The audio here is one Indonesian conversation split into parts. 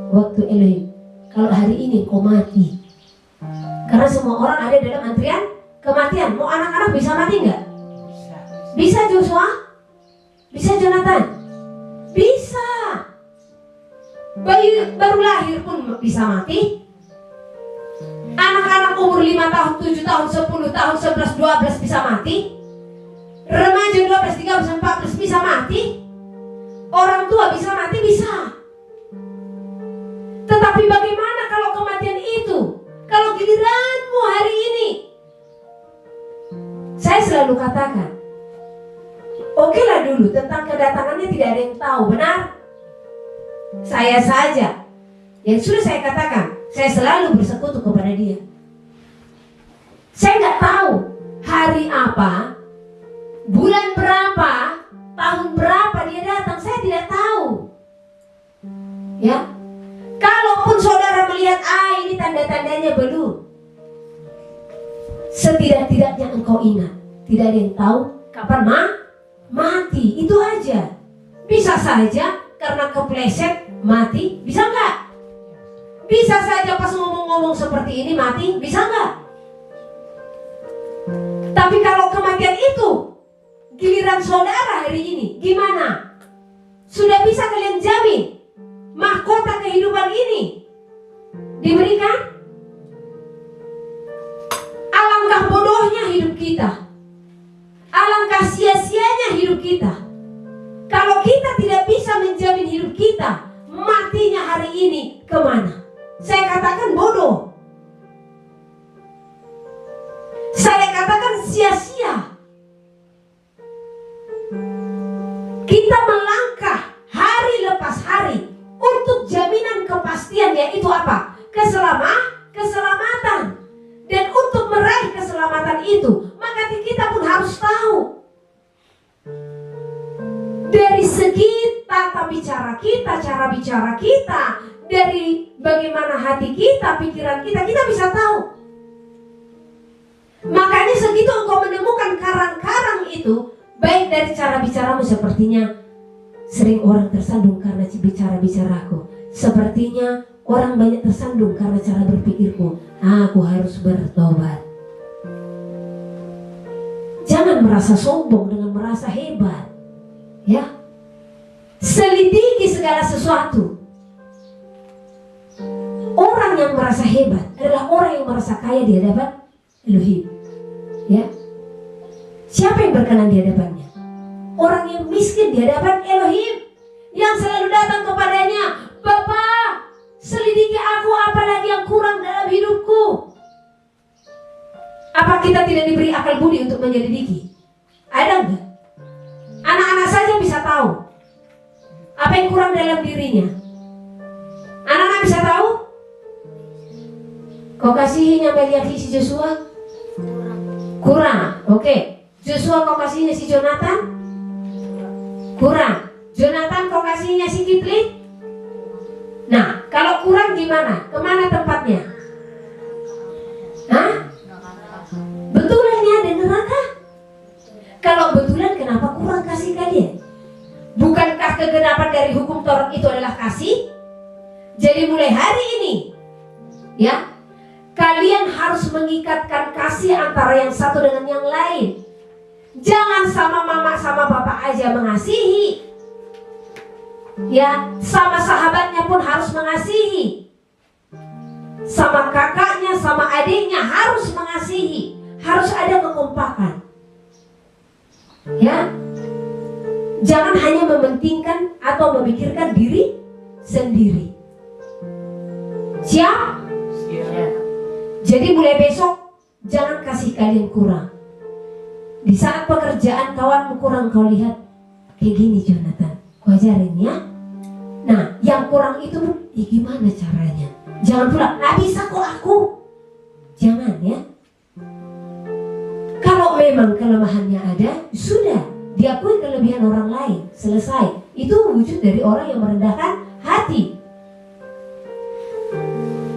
waktu Elohim, kalau hari ini kau mati. Karena semua orang ada dalam antrian kematian. Mau anak-anak bisa mati nggak? Bisa Joshua? Bisa Jonathan? Bisa. Bayi baru lahir pun bisa mati. Anak-anak umur 5 tahun, 7 tahun, 10 tahun, 11, 12 bisa mati. Remaja 12, 13, 14 bisa mati. Orang tua bisa mati, bisa. Tetapi bagaimana kalau kematian itu? Kalau giliranmu hari ini? Saya selalu katakan, okelah dulu tentang kedatangannya tidak ada yang tahu, benar? Saya saja. Yang sudah saya katakan, saya selalu bersekutu kepada dia. Saya nggak tahu hari apa, bulan berapa, tahun berapa dia datang, saya tidak tahu. Ya, kalaupun saudara melihat, ini tanda-tandanya belum. Setidak-tidaknya engkau ingat, tidak ada yang tahu kapan mati, itu aja. Bisa saja karena kepleset mati, bisa nggak? Bisa saja pas ngomong-ngomong seperti ini mati, bisa nggak? Tapi kalau kematian itu giliran saudara hari ini, gimana? Sudah bisa kalian jamin mahkota kehidupan ini diberikan? Alangkah bodohnya hidup kita, alangkah sia-sianya hidup kita kalau kita tidak bisa menjamin hidup kita. Matinya hari ini kemana? Saya katakan bodoh. Saya katakan sia-sia. Kita melangkah hari lepas hari untuk jaminan kepastian, yaitu apa? Keselamatan. Dan untuk meraih keselamatan itu, maka kita pun harus tahu dari segi tata bicara kita, cara bicara kita, dari bagaimana hati kita, pikiran kita bisa tahu. Makanya segitu engkau menemukan karang-karang itu, baik dari cara bicaramu, sepertinya sering orang tersandung karena bicara-bicaraku. Sepertinya orang banyak tersandung karena cara berpikirku. Aku harus bertobat. Jangan merasa sombong dengan merasa hebat. Ya, selidiki segala sesuatu. Orang yang merasa hebat adalah orang yang merasa kaya di hadapan Elohim. Ya, siapa yang berkenan di hadapannya? Orang yang miskin di hadapan Elohim, yang selalu datang kepadanya, Bapa, selidiki aku, apalagi yang kurang dalam hidupku. Apa kita tidak diberi akal budi untuk menyelidiki? Ada enggak? Anak-anak saja bisa tahu apa yang kurang dalam dirinya. Anak-anak bisa tahu? Kau kasihinya melihat si Joshua? Kurang. Oke. Joshua kau kasihinya si Jonathan? Kurang. Jonathan kau kasihinya si Kipling? Nah, kalau kurang gimana? Kemana tempatnya? Hah? Betulan ini ada neraka? Kalau betulan, kenapa kurang kasih kalian? Bukankah kegenapan dari hukum Taurat itu adalah kasih? Jadi mulai hari ini, ya, kalian harus mengikatkan kasih antara yang satu dengan yang lain. Jangan sama mama sama bapak aja mengasihi, ya, sama sahabatnya pun harus mengasihi, sama kakaknya, sama adiknya harus mengasihi. Harus ada kekompakan. Ya, jangan hanya mementingkan atau memikirkan diri sendiri. Siap? Jadi mulai besok jangan kasih kalian kurang. Di saat pekerjaan kawanmu kurang, kau lihat kayak gini, Jonathan, kau ajarin ya. Nah, yang kurang itu gimana caranya? Jangan pula, nggak bisa kok aku. Jangan ya. Kalau memang kelemahannya ada, sudah diakui kelebihan orang lain, selesai. Itu wujud dari orang yang merendahkan hati.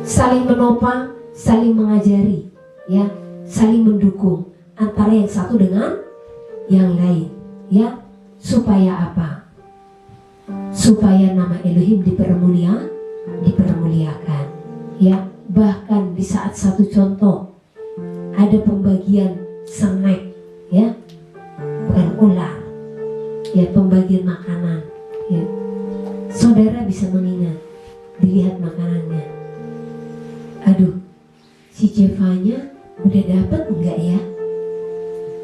Saling menopang, saling mengajari, ya, saling mendukung antara yang satu dengan yang lain, ya. Supaya apa? Supaya nama Elohim dipermuliakan. Ya, bahkan di saat satu contoh ada pembagian snack, ya, bukan ular, ya, pembagian makanan, ya. Saudara bisa mengingat, dilihat makanannya, aduh, si Jevanya udah dapat enggak ya?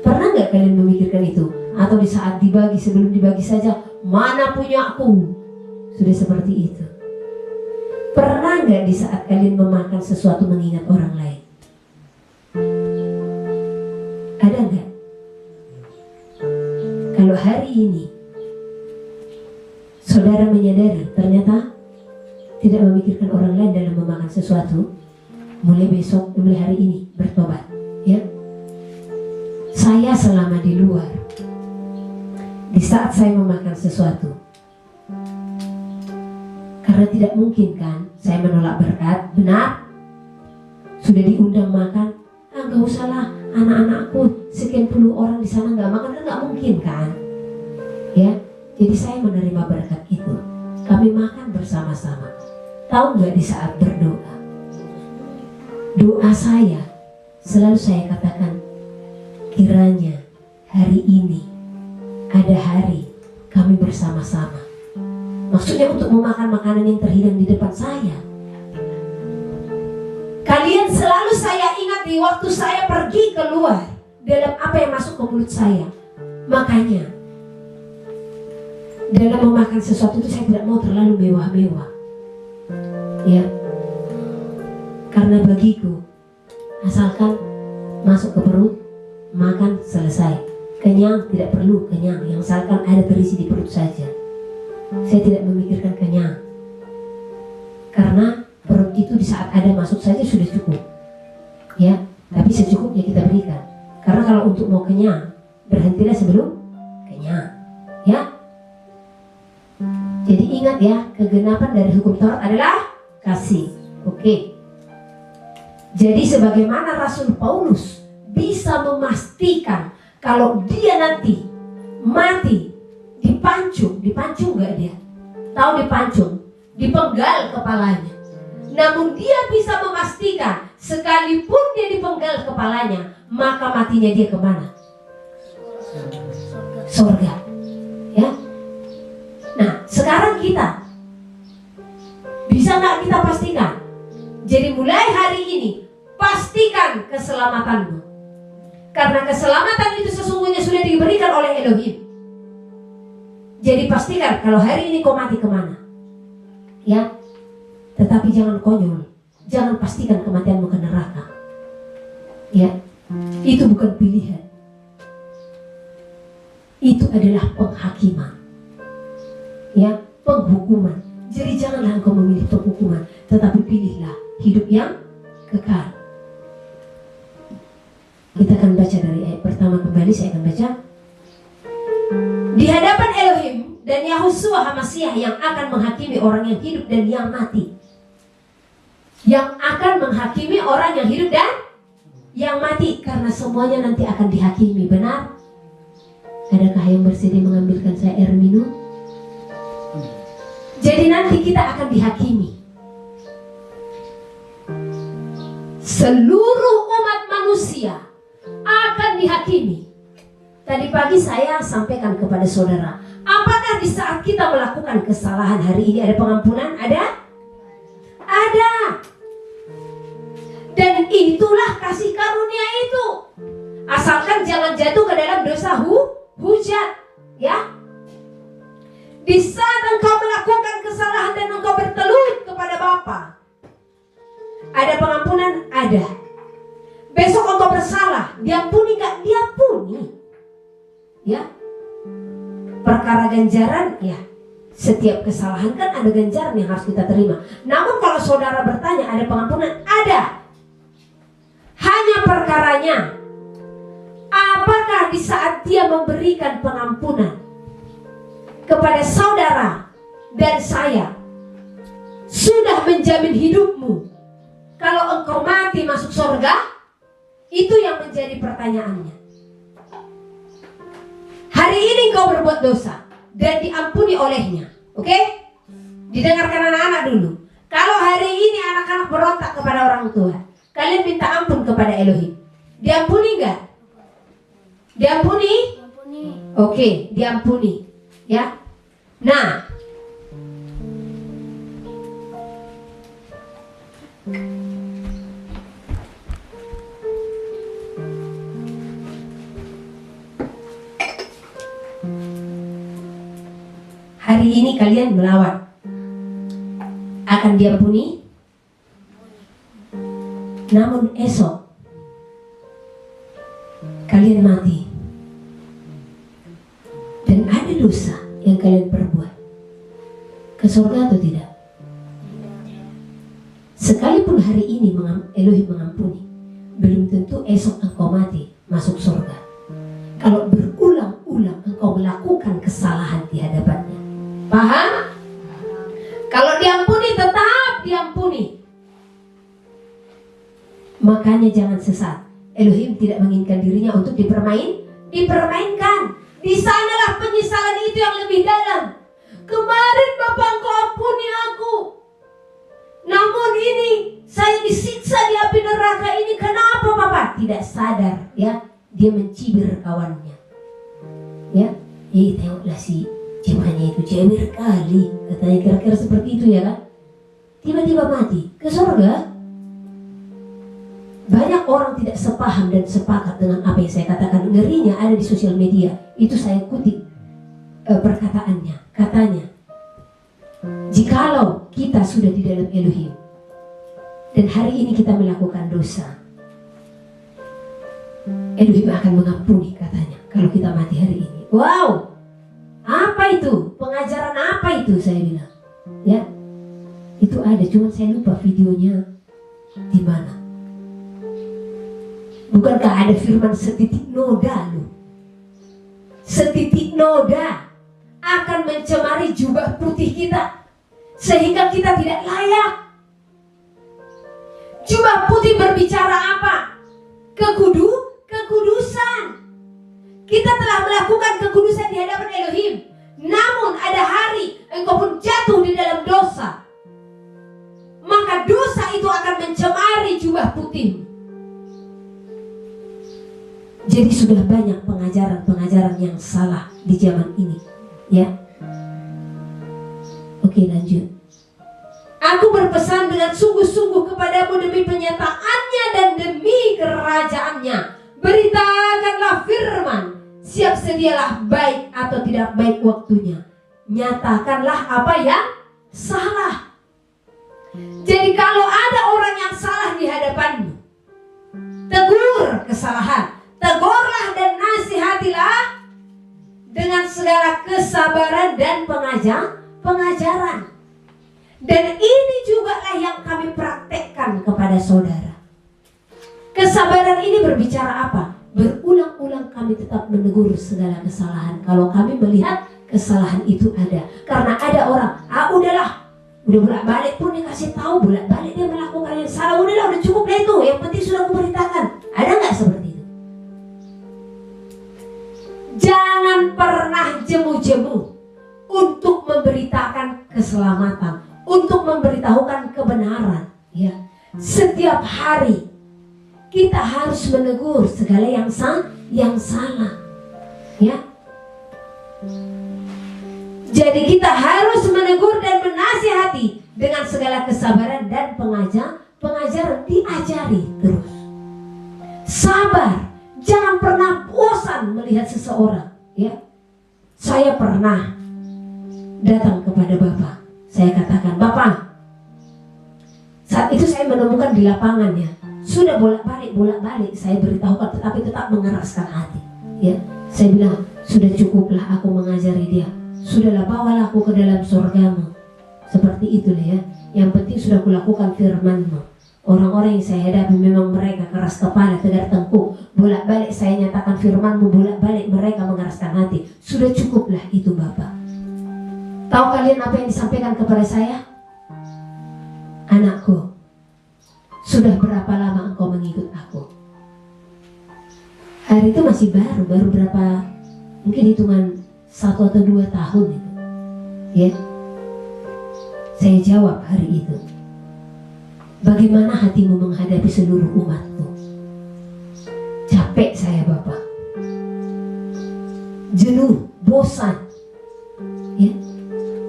Pernah nggak kalian memikirkan itu? Atau di saat dibagi, sebelum dibagi saja, mana punya aku? Sudah seperti itu. Pernah nggak di saat kalian memakan sesuatu mengingat orang lain? Ada nggak? Kalau hari ini saudara menyadari ternyata tidak memikirkan orang lain dalam memakan sesuatu, mulai besok, mulai hari ini bertobat, ya. Saya selama di luar, di saat saya memakan sesuatu, karena tidak mungkin kan saya menolak berkat, benar? Sudah diundang makan, nggak usah lah, anak-anakku sekian puluh orang di sana nggak makan, kan nggak mungkin kan? Ya, jadi saya menerima berkat itu. Kami makan bersama-sama. Tahu nggak di saat berdoa, doa saya selalu saya katakan, kiranya hari ini ada hari kami bersama-sama. Maksudnya untuk memakan makanan yang terhidang di depan saya. Kalian selalu saya ingat di waktu saya pergi keluar, dalam apa yang masuk ke mulut saya. Makanya dalam memakan sesuatu itu saya tidak mau terlalu mewah-mewah, ya. Karena bagiku, asalkan masuk ke perut, makan selesai, kenyang tidak perlu kenyang, yang asalkan ada terisi di perut saja. Saya tidak memikirkan kenyang, karena perut itu di saat ada masuk saja sudah cukup, ya. Tapi secukupnya kita berikan, karena kalau untuk mau kenyang berhentilah sebelum kenyang, ya. Jadi ingat ya, kegenapan dari hukum Taurat adalah kasih. Oke. Jadi sebagaimana Rasul Paulus bisa memastikan kalau dia nanti mati dipancung nggak dia? Tahu dipancung, dipenggal kepalanya. Namun dia bisa memastikan sekalipun dia dipenggal kepalanya, maka matinya dia kemana? Surga. Ya. Nah, sekarang kita bisa nggak kita pastikan? Jadi mulai hari ini pastikan keselamatanmu. Karena keselamatan itu sesungguhnya sudah diberikan oleh Elohim. Jadi pastikan kalau hari ini kau mati kemana, ya. Tetapi jangan konyol, jangan pastikan kematianmu ke neraka, ya. Itu bukan pilihan, itu adalah penghakiman, ya, penghukuman. Jadi janganlah engkau memilih penghukuman, tetapi pilihlah hidup yang kekal. Kita akan baca dari ayat pertama kembali, saya akan baca. Di hadapan Elohim dan Yahushua HaMasyiah yang akan menghakimi orang yang hidup dan yang mati. Yang akan menghakimi orang yang hidup dan yang mati, karena semuanya nanti akan dihakimi, benar? Adakah yang bersedia mengambilkan saya air minum? Jadi nanti kita akan dihakimi. Seluruh umat manusia akan dihakimi. Tadi pagi saya sampaikan kepada saudara, apakah di saat kita melakukan kesalahan hari ini ada pengampunan? Ada? Ada. Dan itulah kasih karunia itu. Asalkan jangan jatuh ke dalam dosa hujat, ya. Di saat engkau melakukan kesalahan dan engkau bertelut kepada Bapa, ada pengampunan? Ada. Besok engkau bersalah, diampuni gak? Diampuni, ya. Perkara ganjaran, ya, setiap kesalahan kan ada ganjaran yang harus kita terima. Namun kalau saudara bertanya ada pengampunan? Ada. Hanya perkaranya, apakah di saat dia memberikan pengampunan kepada saudara dan saya sudah menjamin hidupmu kalau engkau mati masuk surga? Itu yang menjadi pertanyaannya. Hari ini engkau berbuat dosa dan diampuni olehnya, oke? Didengarkan anak-anak dulu. Kalau hari ini anak-anak berontak kepada orang tua, kalian minta ampun kepada Elohim, diampuni nggak? Diampuni? Diampuni. Oke, diampuni. Ya. Nah, hari ini kalian melawan, akan diampuni. Namun esok kalian mati dan ada dosa yang kalian perbuat, ke surga atau tidak? Sekalipun hari ini Elohim mengampuni, belum tentu esok engkau mati masuk surga. Kalau berulang-ulang engkau melakukan kesalahan di hadapannya. Paham? Kalau diampuni, tetap diampuni. Makanya jangan sesat. Elohim tidak menginginkan dirinya untuk dipermainkan. Di sanalah penyesalan itu yang lebih dalam. Kemarin Bapak engkau ampuni aku, namun ini saya disiksa di api neraka ini. Kenapa Bapak? Tidak sadar, ya. Dia mencibir kawannya. Ya, tengoklah si jemaahnya itu cewek kali, katanya kira-kira seperti itu, ya kan? Tiba-tiba mati ke surga. Banyak orang tidak sepaham dan sepakat dengan apa yang saya katakan. Ngerinya ada di sosial media. Itu saya kutip perkataannya. Katanya, jikalau kita sudah di dalam Elohim dan hari ini kita melakukan dosa, Elohim akan mengampuni, katanya, kalau kita mati hari ini. Wow, apa itu? Pengajaran apa itu? Saya bilang, ya, itu ada. Cuma saya lupa videonya di mana. Bukankah ada firman setitik noda loh? Setitik noda akan mencemari jubah putih kita sehingga kita tidak layak. Jubah putih berbicara apa? Kekudusan. Kita telah melakukan kekudusan di hadapan Elohim. Namun ada hari engkau pun jatuh di dalam dosa, maka dosa itu akan mencemari jubah putih. Jadi sudah banyak pengajaran-pengajaran yang salah di zaman ini, ya. Oke, lanjut. Aku berpesan dengan sungguh-sungguh kepadamu demi penyataannya dan demi kerajaannya. Beritakanlah firman, siap sedialah baik atau tidak baik waktunya. Nyatakanlah apa yang salah. Jadi kalau ada orang yang salah di hadapanmu, tegur kesalahan. Tegurlah dan nasihatilah dengan segala kesabaran dan pengajaran. Dan ini juga lah yang kami praktekkan kepada saudara. Kesabaran ini berbicara apa? Berulang-ulang kami tetap menegur segala kesalahan kalau kami melihat kesalahan itu ada. Karena ada orang, udahlah, udah bolak-balik pun dikasih tahu, bolak-balik dia melakukan yang salah. Udahlah, udah cukup deh itu, yang penting sudah kuberitakan. Ada nggak seperti itu? Jangan pernah jemu-jemu untuk memberitakan keselamatan, untuk memberitahukan kebenaran, ya. Setiap hari kita harus menegur segala yang salah, ya. Jadi kita harus menegur dan menasihati dengan segala kesabaran dan pengajaran, diajari terus. Sabar. Jangan pernah bosan melihat seseorang, ya. Saya pernah datang kepada Bapak. Saya katakan, Bapak, saat itu saya menemukan di lapangan, ya. Sudah bolak-balik saya beritahukan, tetapi tetap mengeraskan hati, ya. Saya bilang, sudah cukuplah aku mengajari dia. Sudahlah, bawalah aku ke dalam surgamu. Seperti itulah, ya. Yang penting sudah kulakukan firman-Mu. Orang-orang yang saya hadapi memang mereka keras kepala, tegar tengkuk. Bolak-balik saya nyatakan firman-Mu, bolak-balik mereka mengeraskan hati. Sudah cukuplah itu, Bapak. Tahu kalian apa yang disampaikan kepada saya? Anakku, sudah berapa lama engkau mengikut aku? Hari itu masih baru berapa, mungkin hitungan 1 atau 2 tahun itu, ya. Saya jawab hari itu, Bagaimana hatimu menghadapi seluruh umatmu? Capek saya Bapak, jenuh, bosan, ya?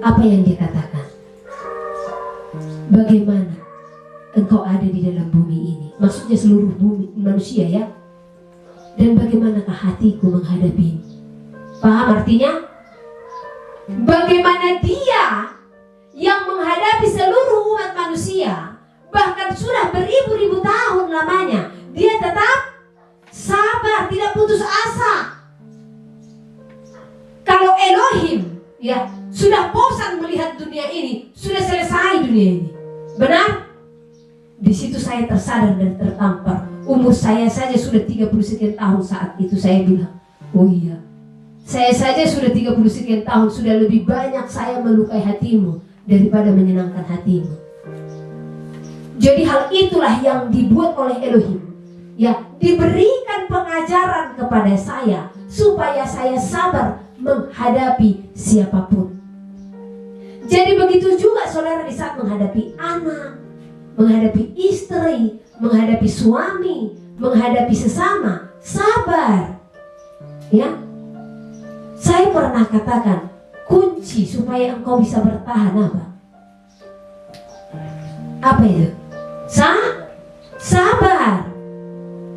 Apa yang dia katakan? Bagaimana engkau ada di dalam bumi ini? Maksudnya seluruh bumi manusia, ya. Dan bagaimanakah hatiku menghadapi? Paham artinya? Bagaimana dia yang menghadapi seluruh umat manusia, bahkan sudah beribu-ribu tahun lamanya, dia tetap sabar, tidak putus asa. Kalau Elohim, ya, sudah bosan melihat dunia ini, sudah selesai dunia ini. Benar? Di situ saya tersadar dan tertampar. Umur saya saja sudah 30 sekian tahun saat itu. Saya bilang, oh iya, saya saja sudah 30 sekian tahun, sudah lebih banyak saya melukai hatimu daripada menyenangkan hatimu. Jadi hal itulah yang dibuat oleh Elohim, ya, diberikan pengajaran kepada saya supaya saya sabar menghadapi siapapun. Jadi begitu juga saudara di saat menghadapi anak, menghadapi istri, menghadapi suami, menghadapi sesama, sabar. Ya, saya pernah katakan, kunci supaya engkau bisa bertahan apa? Apa itu? Sabar.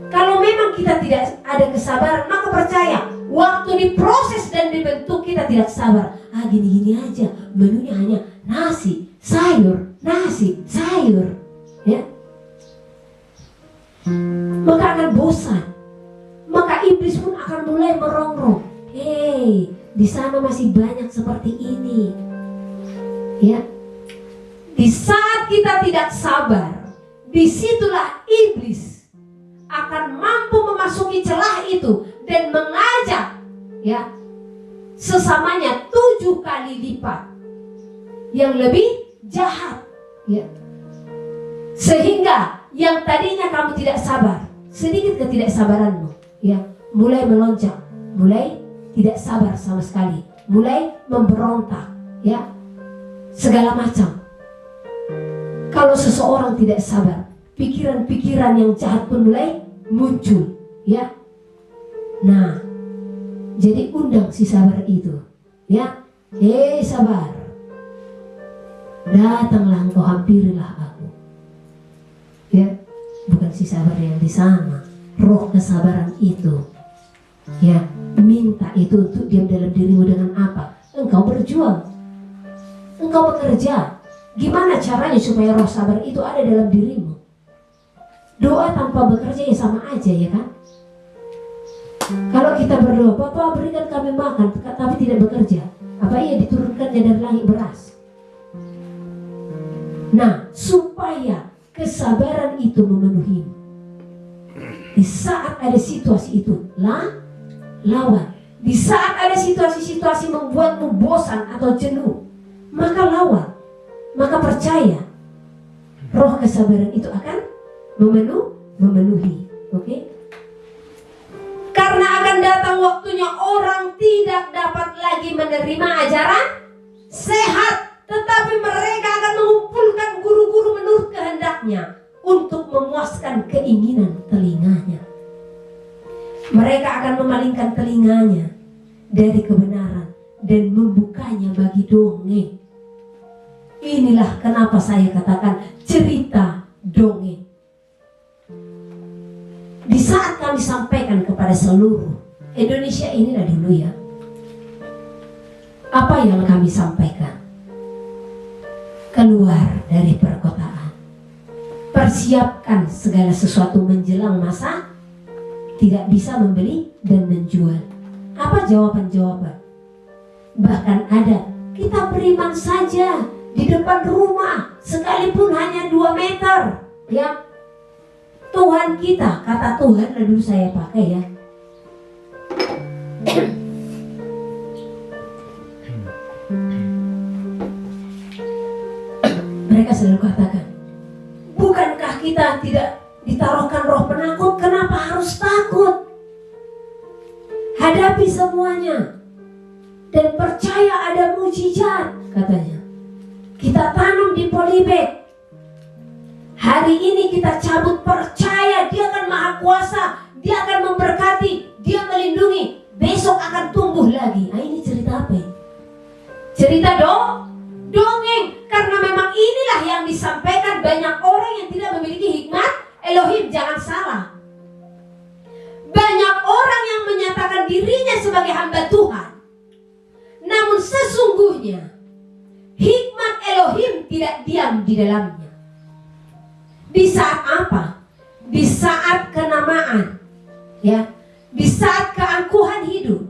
Kalau memang kita tidak ada kesabaran, maka percaya, waktu diproses dan dibentuk kita tidak sabar. Gini-gini aja, menunya hanya nasi, sayur, ya. Maka akan bosan. Maka iblis pun akan mulai merongrong. Di sana masih banyak seperti ini. Ya. Di saat kita tidak sabar, disitulah iblis akan mampu memasuki celah itu dan mengajak, ya, sesamanya 7 kali lipat yang lebih jahat, ya. Sehingga yang tadinya kamu tidak sabar, sedikit ketidaksabaranmu, ya, mulai melonjak, mulai tidak sabar sama sekali, mulai memberontak, ya, segala macam. Kalau seseorang tidak sabar, pikiran-pikiran yang jahat pun mulai muncul, ya. Nah, jadi undang si sabar itu, ya. Sabar, datanglah engkau, hampirilah aku, ya. Bukan si sabar yang di sana, roh kesabaran itu, ya. Minta itu untuk diam dalam dirimu dengan apa? Engkau berjuang, engkau bekerja. Gimana caranya supaya roh sabar itu ada dalam dirimu? Doa tanpa bekerja ya sama aja, ya kan? Kalau kita berdoa, Bapa berikan kami makan, tapi tidak bekerja, apa iya diturunkannya dari langit beras? Nah, supaya kesabaran itu memenuhimu, di saat ada situasi itu, lawan. Di saat ada situasi-situasi membuatmu bosan atau jenuh, maka lawan. Maka percaya, roh kesabaran itu akan memenuhi. Oke? Karena akan datang waktunya orang tidak dapat lagi menerima ajaran sehat, tetapi mereka akan mengumpulkan guru-guru menurut kehendaknya untuk memuaskan keinginan telinganya. Mereka akan memalingkan telinganya dari kebenaran dan membukanya bagi dongeng. Inilah kenapa saya katakan cerita dongeng. Di saat kami sampaikan kepada seluruh Indonesia inilah dulu, ya, apa yang kami sampaikan. Keluar dari perkotaan, persiapkan segala sesuatu menjelang masa tidak bisa membeli dan menjual. Apa jawaban-jawaban? Bahkan ada, kita beriman saja di depan rumah, sekalipun hanya 2 meter, ya. Tuhan kita, kata Tuhan lah dulu saya pakai, ya. Mereka selalu katakan, bukankah kita tidak ditaruhkan roh penakut? Kenapa harus takut? Hadapi semuanya dan percaya ada mujizat, katanya. Kita tanam di polybag. Hari Hari ini kita cabut percaya Dia akan maha kuasa, Dia akan memberkati, Dia melindungi. Besok akan tumbuh lagi. Nah, ini cerita apa ini? Cerita dongeng. Karena memang inilah yang disampaikan banyak orang yang tidak memiliki hikmat Elohim. Jangan salah. Banyak orang yang menyatakan dirinya sebagai hamba Tuhan, namun sesungguhnya hikmat Elohim tidak diam di dalamnya. Di saat apa? Di saat kenamaan, ya, di saat keangkuhan hidup,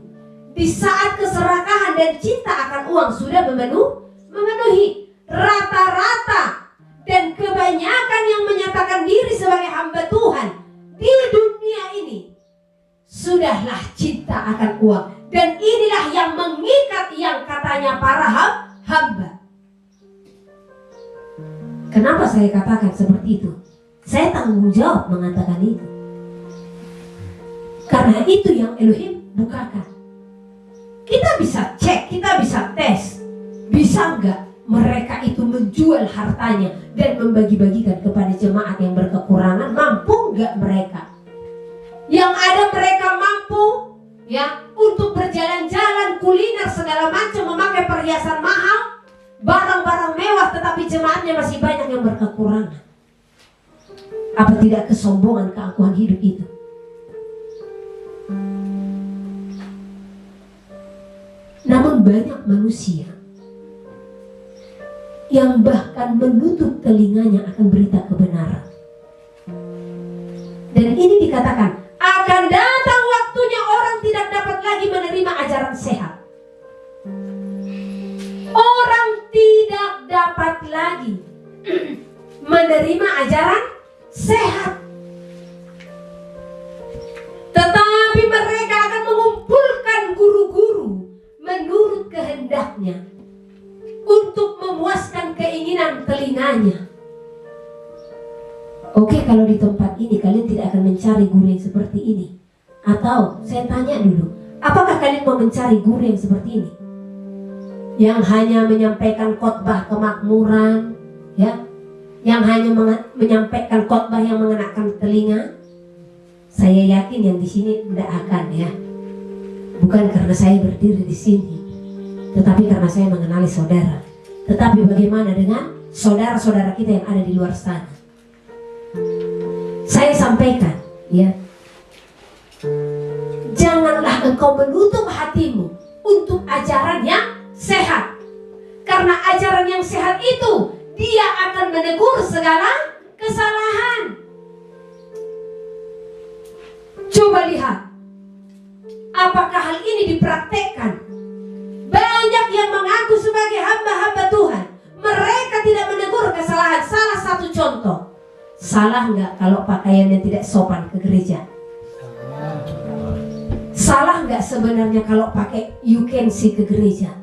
di saat keserakahan dan cinta akan uang sudah memenuhi rata-rata dan kebanyakan yang menyatakan diri sebagai hamba Tuhan di dunia ini. Sudahlah cinta akan uang, dan inilah yang mengikat yang katanya para hamba. Kenapa saya katakan seperti itu? Saya tanggung jawab mengatakan itu. Karena itu yang Elohim bukakan. Kita bisa cek, kita bisa tes. Bisa enggak mereka itu menjual hartanya dan membagi-bagikan kepada jemaat yang berkekurangan? Mampu enggak mereka? Yang ada mereka mampu, ya, untuk berjalan-jalan, kuliner segala macam, memakai perhiasan mahal, barang-barang mewah, tetapi jemaatnya masih banyak yang berkekurangan. Apa tidak kesombongan, keangkuhan hidup itu? Namun banyak manusia yang bahkan menutup telinganya akan berita kebenaran. Dan ini dikatakan, akan datang waktunya orang tidak dapat lagi menerima ajaran sehat. Orang tidak dapat lagi menerima ajaran sehat. Tetapi mereka akan mengumpulkan guru-guru menurut kehendaknya untuk memuaskan keinginan telinganya. Oke, kalau di tempat ini kalian tidak akan mencari guru yang seperti ini. Atau saya tanya dulu, apakah kalian mau mencari guru yang seperti ini? Yang hanya menyampaikan khotbah kemakmuran, ya, yang hanya menyampaikan khotbah yang mengenakan telinga. Saya yakin yang di sini tidak akan, ya. Bukan karena saya berdiri di sini, tetapi karena saya mengenali saudara. Tetapi bagaimana dengan saudara-saudara kita yang ada di luar sana? Saya sampaikan, ya, janganlah engkau menutup hatimu untuk ajaran yang sehat. Karena ajaran yang sehat itu, dia akan menegur segala kesalahan. Coba lihat, apakah hal ini dipraktekkan? Banyak yang mengaku sebagai hamba-hamba Tuhan, mereka tidak menegur kesalahan. Salah satu contoh, salah nggak kalau pakaiannya tidak sopan ke gereja? Salah nggak sebenarnya kalau pakai you can see ke gereja?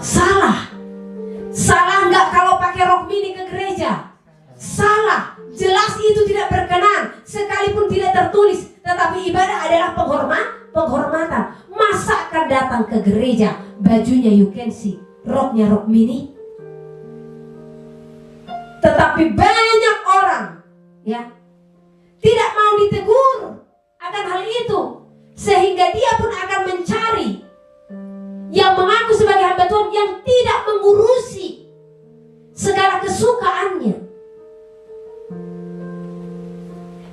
Salah. Salah nggak kalau pakai rok mini ke gereja? Salah. Jelas itu tidak berkenan, sekalipun tidak tertulis. Tetapi ibadah adalah penghormatan. Masa akan datang ke gereja bajunya you can see, roknya rok mini? Tetapi banyak orang, ya, tidak mau ditegur akan hal itu, sehingga dia pun akan mencari yang mengaku sebagai hamba Tuhan yang tidak mengurusi segala kesukaannya,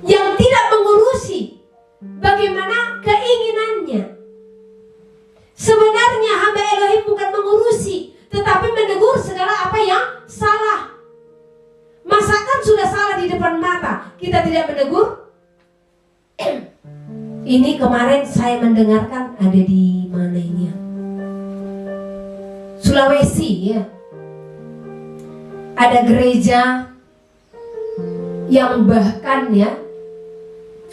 yang tidak mengurusi bagaimana keinginannya. Sebenarnya hamba Elohim bukan mengurusi, tetapi menegur segala apa yang salah. Masakan sudah salah di depan mata, kita tidak menegur. Ini kemarin saya mendengarkan, ada di mana ini ya? Sulawesi, ya. Ada gereja yang bahkan, ya,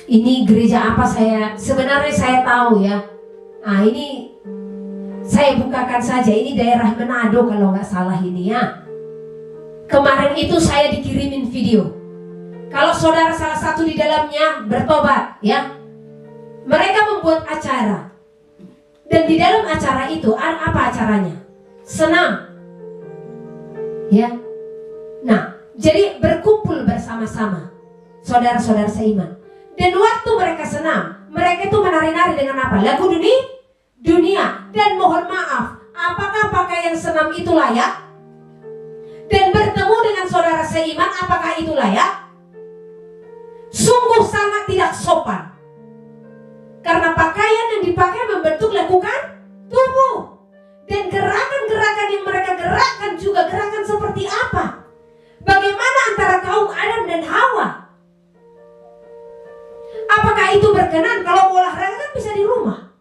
ini gereja apa sebenarnya saya tahu, ya. Nah, ini saya bukakan saja, ini daerah Manado kalau nggak salah ini, ya. Kemarin itu saya dikirimin video. Kalau saudara salah satu di dalamnya bertobat, ya, mereka membuat acara. Dan di dalam acara itu apa acaranya? Senam, ya. Nah, Jadi berkumpul bersama-sama saudara-saudara seiman. Dan waktu mereka senam, mereka itu menari-nari dengan apa? Lagu dunia. Dan mohon maaf, apakah pakaian senam itu layak? Dan bertemu dengan saudara seiman, apakah itu layak? Sungguh sangat tidak sopan. Karena pakaian yang dipakai membentuk lekukan tubuh. Dan gerakan-gerakan yang mereka gerakkan juga gerakan seperti apa? Bagaimana antara kaum Adam dan Hawa? Apakah itu berkenan? Kalau olahraga kan bisa di rumah.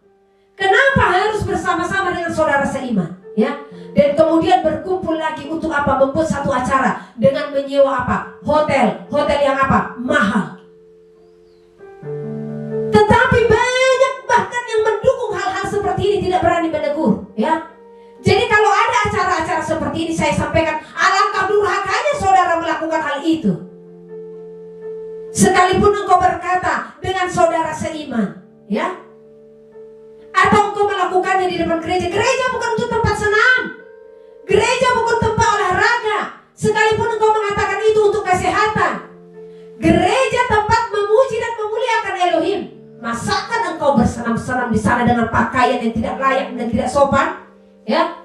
Kenapa harus bersama-sama dengan saudara seiman? Ya, dan kemudian berkumpul lagi untuk apa? Membuat satu acara dengan menyewa apa? Hotel yang apa? Mahal. Tetapi banyak bahkan yang mendukung hal-hal seperti ini tidak berani menegur. Ya, jadi kalau ada acara-acara seperti ini, saya sampaikan alangkah durhakanya saudara melakukan hal itu. Sekalipun engkau berkata dengan saudara seiman, ya, atau engkau melakukannya di depan gereja. Gereja bukan untuk tempat senam. Gereja bukan tempat olahraga. Sekalipun engkau mengatakan itu untuk kesehatan. Gereja tempat memuji dan memuliakan Elohim. Masakan engkau bersenam-senam di sana dengan pakaian yang tidak layak dan tidak sopan? Ya,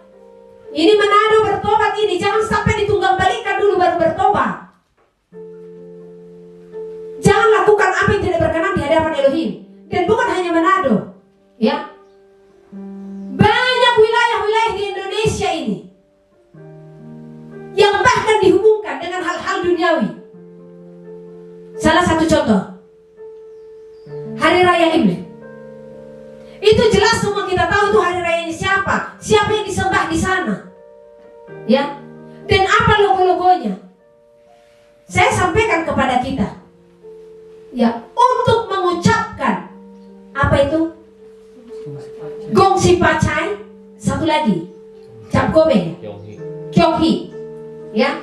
ini Manado bertobat ini. Jangan sampai ditunggang balikan dulu baru bertobat. Jangan lakukan apa yang tidak berkenan di hadapan Elohim. Dan bukan hanya Manado, ya, banyak wilayah-wilayah di Indonesia ini yang bahkan dihubungkan dengan hal-hal duniawi. Salah satu contoh, Hari Raya Imlek. Itu jelas semua kita tahu itu hari rayanya siapa yang disembah di sana, ya. Dan apa logo-logonya? Saya sampaikan kepada kita, ya, untuk mengucapkan apa itu? Gong si pacai, satu lagi cap gobeng, Kyonghi, ya.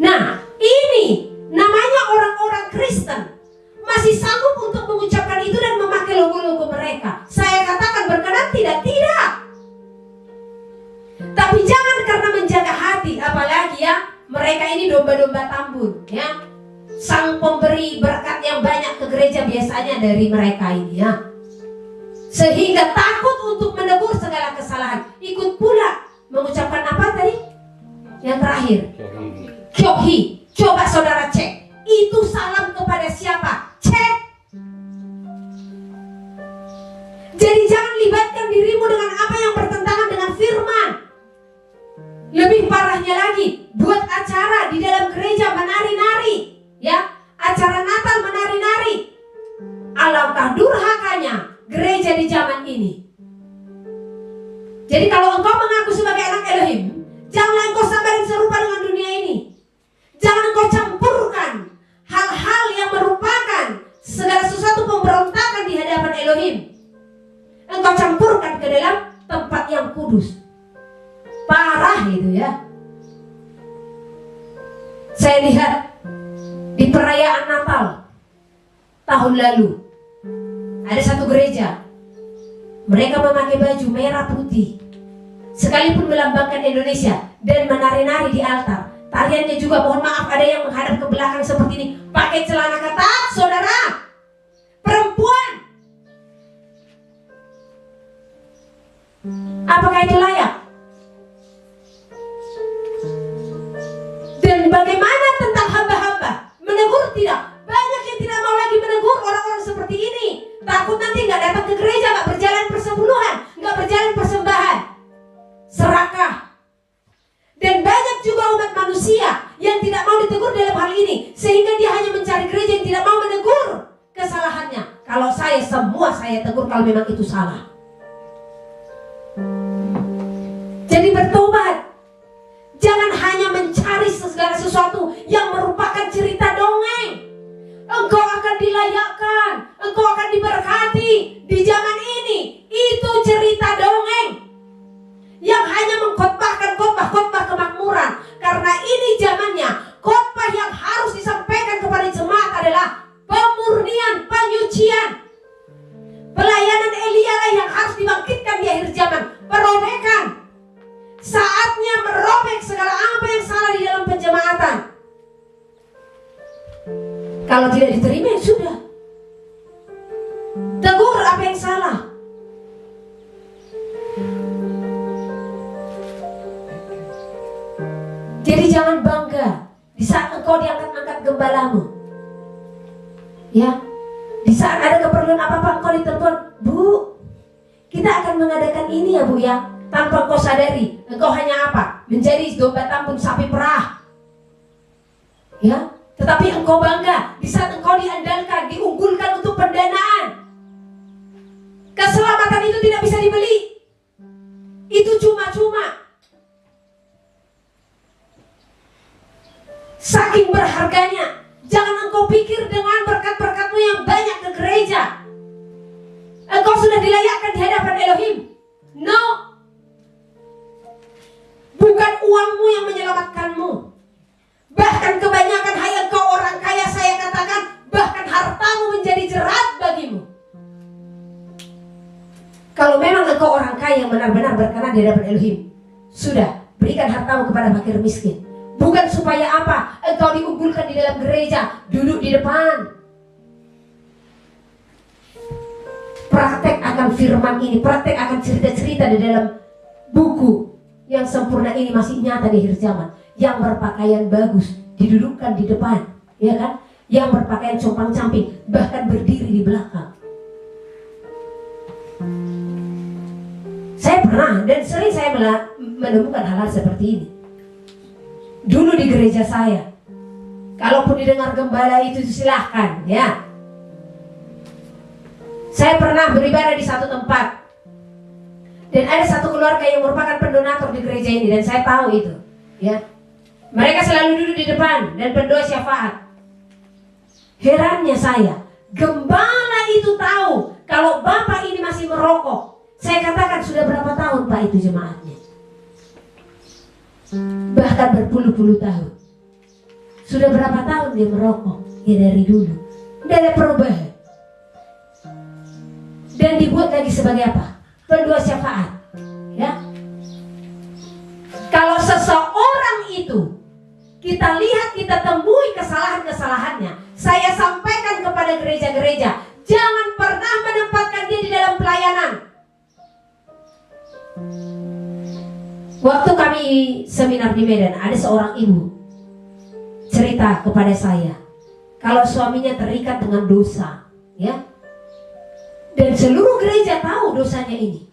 Nah, ini namanya orang-orang Kristen masih sanggup untuk mengucapkan itu dan memakai logo-logo mereka. Saya katakan berkenan tidak? Tidak. Tapi jangan karena menjaga hati, apalagi ya, mereka ini domba-domba tambun, ya. Sang pemberi berkat yang banyak ke gereja biasanya dari mereka ini, ya. Sehingga takut untuk menegur segala kesalahan. Ikut pula mengucapkan apa tadi? Yang terakhir, Kyonghi. Coba saudara cek, itu salam kepada siapa? Cek. Jadi jangan libatkan dirimu dengan apa yang bertentangan dengan firman. Lebih parahnya lagi, buat acara di dalam gereja menari-nari, ya, acara Natal menari-nari. Alangkah durhakanya gereja di zaman ini. Jadi kalau engkau mengaku sebagai anak Elohim, janganlah engkau samarin serupa dengan dunia ini. Jangan engkau campurkan hal-hal yang merupakan segala sesuatu pemberontakan di hadapan Elohim. Engkau campurkan ke dalam tempat yang kudus. Parah itu, ya. Saya lihat di perayaan Natal tahun lalu, ada satu gereja, mereka memakai baju merah putih, sekalipun melambangkan Indonesia, dan menari-nari di altar. Tariannya juga, mohon maaf, ada yang menghadap ke belakang seperti ini, pakai celana ketat, saudara, perempuan. Apakah itu layak? Dan bagaimana tentang hamba-hamba? Menegur tidak? Banyak yang tidak mau lagi menegur orang-orang seperti ini. Takut nanti nggak datang ke gereja, nggak berjalan persepuluhan, nggak berjalan persembahan, serakah. Dan banyak juga umat manusia yang tidak mau ditegur dalam hal ini, sehingga dia hanya mencari gereja yang tidak mau menegur kesalahannya. Kalau saya, semua saya tegur kalau memang itu salah. Jadi bertobat. Jangan hanya mencari segala sesuatu yang merupakan cerita dongeng. Engkau akan dilayakkan, engkau akan diberkati di zaman ini. Itu cerita dongeng yang hanya mengkhotbahkan khotbah kemakmuran. Karena ini zamannya, khotbah yang harus disampaikan kepada jemaat adalah pemurnian, penyucian. Pelayanan Elia lah yang harus dibangkitkan di akhir zaman. Perobekan. Kalau tidak diterima ya sudah, tegur apa yang salah. Jadi jangan bangga di saat engkau diangkat-angkat gembalamu. Ya, di saat ada keperluan apa-apa engkau ditelepon, Bu, kita akan mengadakan ini ya Bu ya. Tanpa engkau sadari, engkau hanya apa? Menjadi domba tambun sapi perah. Ya, tetapi engkau bangga di saat engkau diandalkan, diunggulkan untuk pendanaan. Keselamatan itu tidak bisa dibeli. Itu cuma-cuma. Saking berharganya. Jangan engkau pikir dengan berkat-berkatmu yang banyak ke gereja engkau sudah dilayakkan di hadapan Elohim. No. Bukan uangmu yang menyelamatkanmu. Bahkan kebanyakan, hai engkau orang kaya, saya katakan, bahkan hartamu menjadi jerat bagimu. Kalau memang engkau orang kaya yang benar-benar berkenan di hadapan Elohim, sudah, berikan hartamu kepada fakir miskin. Bukan supaya apa? Engkau diunggulkan di dalam gereja, duduk di depan. Praktek akan firman ini, praktek akan cerita-cerita di dalam buku yang sempurna ini masih nyata di akhir zaman. Yang berpakaian bagus didudukkan di depan, ya kan? Yang berpakaian compang-camping bahkan berdiri di belakang. Saya pernah dan sering saya menemukan hal-hal seperti ini. Dulu di gereja saya, kalaupun didengar gembala itu silahkan, ya. Saya pernah beribadah di satu tempat, dan ada satu keluarga yang merupakan pendonatur di gereja ini, dan saya tahu itu, ya. Mereka selalu duduk di depan dan berdoa syafaat. Herannya saya, gembala itu tahu kalau bapak ini masih merokok. Saya katakan, sudah berapa tahun Pak itu jemaatnya? Bahkan berpuluh-puluh tahun. Sudah berapa tahun dia merokok? Ya dari dulu. Tidak ada perubahan. Dan dibuat lagi sebagai apa? Pendoa syafaat. Ya. Kalau seseorang itu kita lihat, kita temui kesalahan-kesalahannya, saya sampaikan kepada gereja-gereja, jangan pernah menempatkan dia di dalam pelayanan. Waktu kami seminar di Medan, ada seorang ibu cerita kepada saya, kalau suaminya terikat dengan dosa, ya, dan seluruh gereja tahu dosanya ini,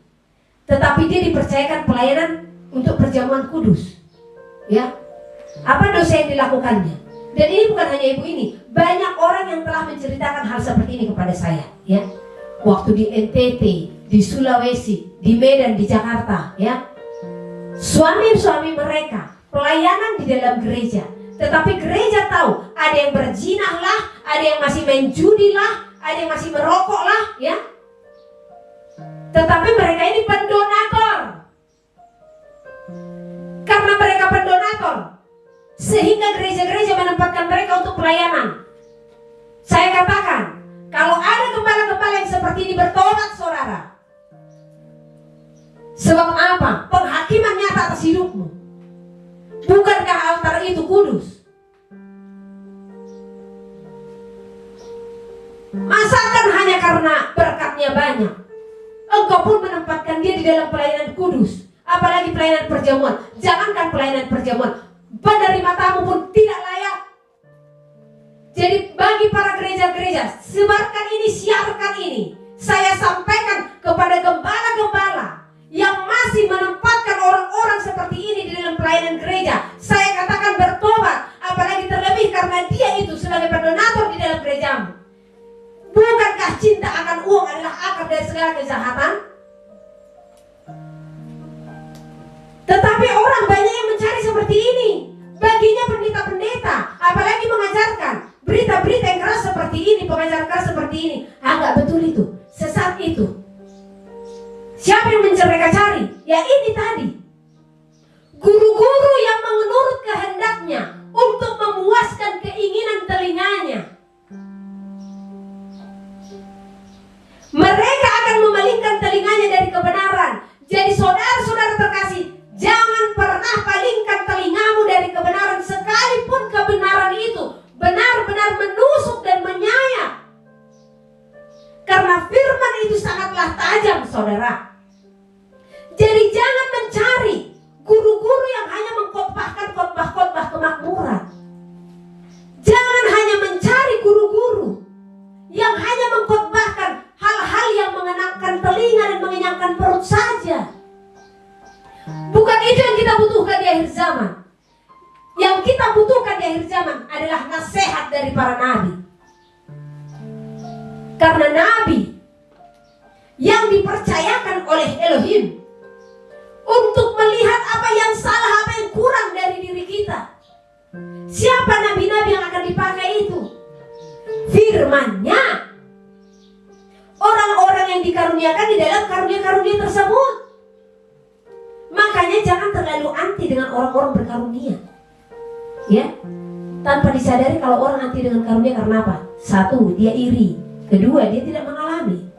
tetapi dia dipercayakan pelayanan untuk perjamuan kudus, ya. Apa dosa yang dilakukannya? Dan ini bukan hanya ibu ini, banyak orang yang telah menceritakan hal seperti ini kepada saya, ya. Waktu di NTT, di Sulawesi, di Medan, di Jakarta, ya. Suami-suami mereka pelayanan di dalam gereja, tetapi gereja tahu ada yang berzinah lah, ada yang masih main judi lah, ada yang masih merokok lah, ya. Tetapi mereka ini pendonator. Karena mereka pendonator, sehingga gereja-gereja menempatkan mereka untuk pelayanan. Saya katakan, kalau ada gembala-gembala yang seperti ini, bertobat saudara. Sebab apa? Penghakiman nyata atas hidupmu. Bukankah altar itu kudus? Masakan hanya karena berkatnya banyak, engkau pun menempatkan dia di dalam pelayanan kudus, apalagi pelayanan perjamuan. Jangankan pelayanan perjamuan, penerima tamu pun tidak layak. Jadi bagi para gereja-gereja, sebarkan ini, siarkan ini. Saya sampaikan kepada gembala-gembala yang masih menempatkan orang-orang seperti ini di dalam pelayanan gereja. Saya katakan bertobat, apalagi terlebih karena dia itu sebagai pendonator di dalam gerejamu. Bukankah cinta akan uang adalah akar dari segala kejahatan? Tetapi orang banyak yang mencari seperti ini. Baginya pendeta-pendeta, apalagi mengajarkan berita-berita yang keras seperti ini, pengajaran keras seperti ini. Enggak betul itu, sesat itu. Siapa yang mereka cari? Ya ini tadi, guru-guru yang saudara. Jadi jangan mencari guru-guru yang hanya mengkhotbahkan khotbah-khotbah kemakmuran. Jangan hanya mencari guru-guru yang hanya mengkhotbahkan hal-hal yang mengenangkan telinga dan mengenyangkan perut saja. Bukan itu yang kita butuhkan di akhir zaman. Yang kita butuhkan di akhir zaman adalah nasihat dari para nabi. Karena nabi yang dipercayakan oleh Elohim untuk melihat apa yang salah, apa yang kurang dari diri kita. Siapa nabi-nabi yang akan dipakai itu? Firman-Nya. Orang-orang yang dikaruniakan di dalam karunia-karunia tersebut. Makanya jangan terlalu anti dengan orang-orang berkarunia. Ya, tanpa disadari kalau orang anti dengan karunia karena apa? Satu, dia iri. Kedua, dia tidak mengalami.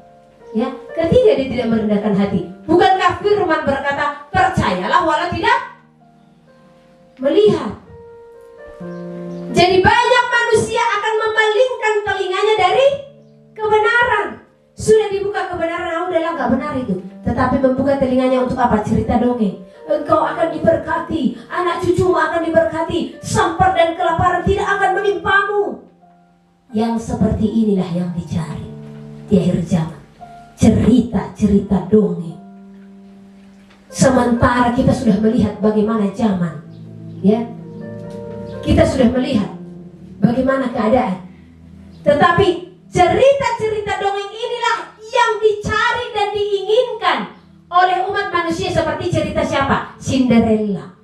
Ya, ketiga, dia tidak merendahkan hati. Bukankah firman berkata, percayalah walau tidak melihat. Jadi banyak manusia akan memalingkan telinganya dari kebenaran. Sudah dibuka kebenaran, udahlah gak benar itu. Tetapi membuka telinganya untuk apa? Cerita dongeng. Engkau akan diberkati, anak cucumu akan diberkati, sampar dan kelaparan tidak akan menimpamu. Yang seperti inilah yang dicari di akhir zaman. Cerita-cerita dongeng. Sementara kita sudah melihat bagaimana zaman, ya, kita sudah melihat bagaimana keadaan. Tetapi cerita-cerita dongeng inilah yang dicari dan diinginkan oleh umat manusia. Seperti cerita siapa? Cinderella.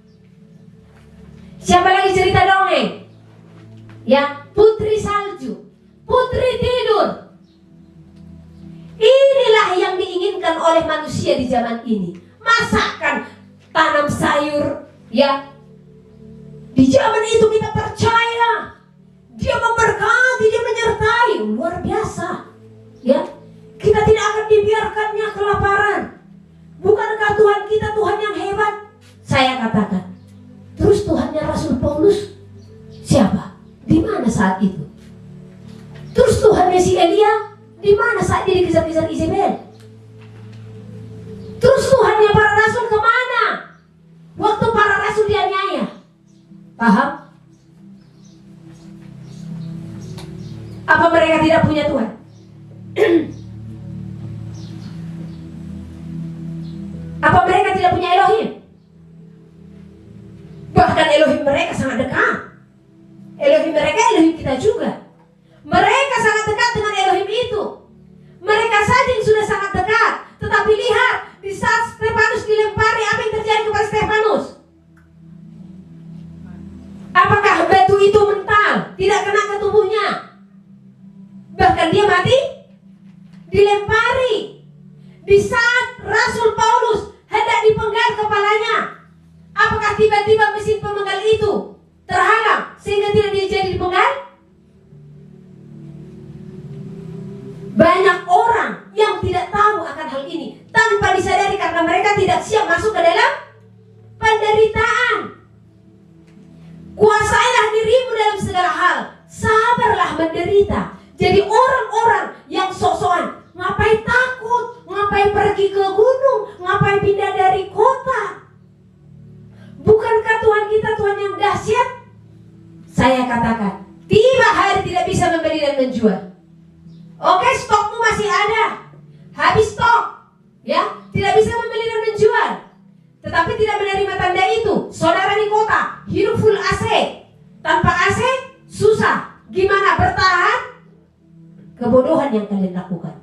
Siapa lagi cerita dongeng? Ya, putri salju, putri tidur. Inilah yang diinginkan oleh manusia di zaman ini. Masakan tanam sayur, ya. Di zaman itu kita percaya Dia memberkati, Dia menyertai, luar biasa. Ya, kita tidak akan dibiarkannya kelaparan. Bukankah Tuhan kita Tuhan yang hebat? Saya katakan. Terus Tuhannya Rasul Paulus siapa? Di mana saat itu? Terus Tuhannya si Elia di mana saat dia dikejar-kejar Izebel? Terus Tuhannya para rasul kemana? Waktu para rasul dianiaya. Paham? Apa mereka tidak punya Tuhan? Apa mereka tidak punya Elohim? Bahkan Elohim mereka sangat dekat. Elohim mereka, Elohim kita juga. Mereka sangat dekat dengan Elohim itu. Mereka saja yang sudah sangat dekat. Tetapi lihat, di saat Stefanus dilempari, apa yang terjadi kepada Stefanus? Apakah batu itu mental, tidak kena ke tubuhnya? Bahkan dia mati dilempari. Di saat Rasul Paulus hendak dipenggal kepalanya, apakah tiba-tiba mesin pemenggal itu terhalang sehingga tidak dia jadi dipenggal? Banyak orang yang tidak tahu akan hal ini tanpa disadari karena mereka tidak siap masuk ke dalam penderitaan. Kuasailah dirimu dalam segala hal, sabarlah menderita. Jadi orang-orang yang sok-sokan, ngapain takut, ngapain pergi ke gunung, ngapain pindah dari kota? Bukankah Tuhan kita Tuhan yang dahsyat? Saya katakan, tiba hari tidak bisa membeli dan menjual. Oke, stokmu masih ada, habis stok, ya, tidak bisa membeli dan menjual. Tetapi tidak menerima tanda itu. Saudara di kota, hidup full AC, tanpa AC susah. Gimana bertahan? Kebodohan yang kalian lakukan,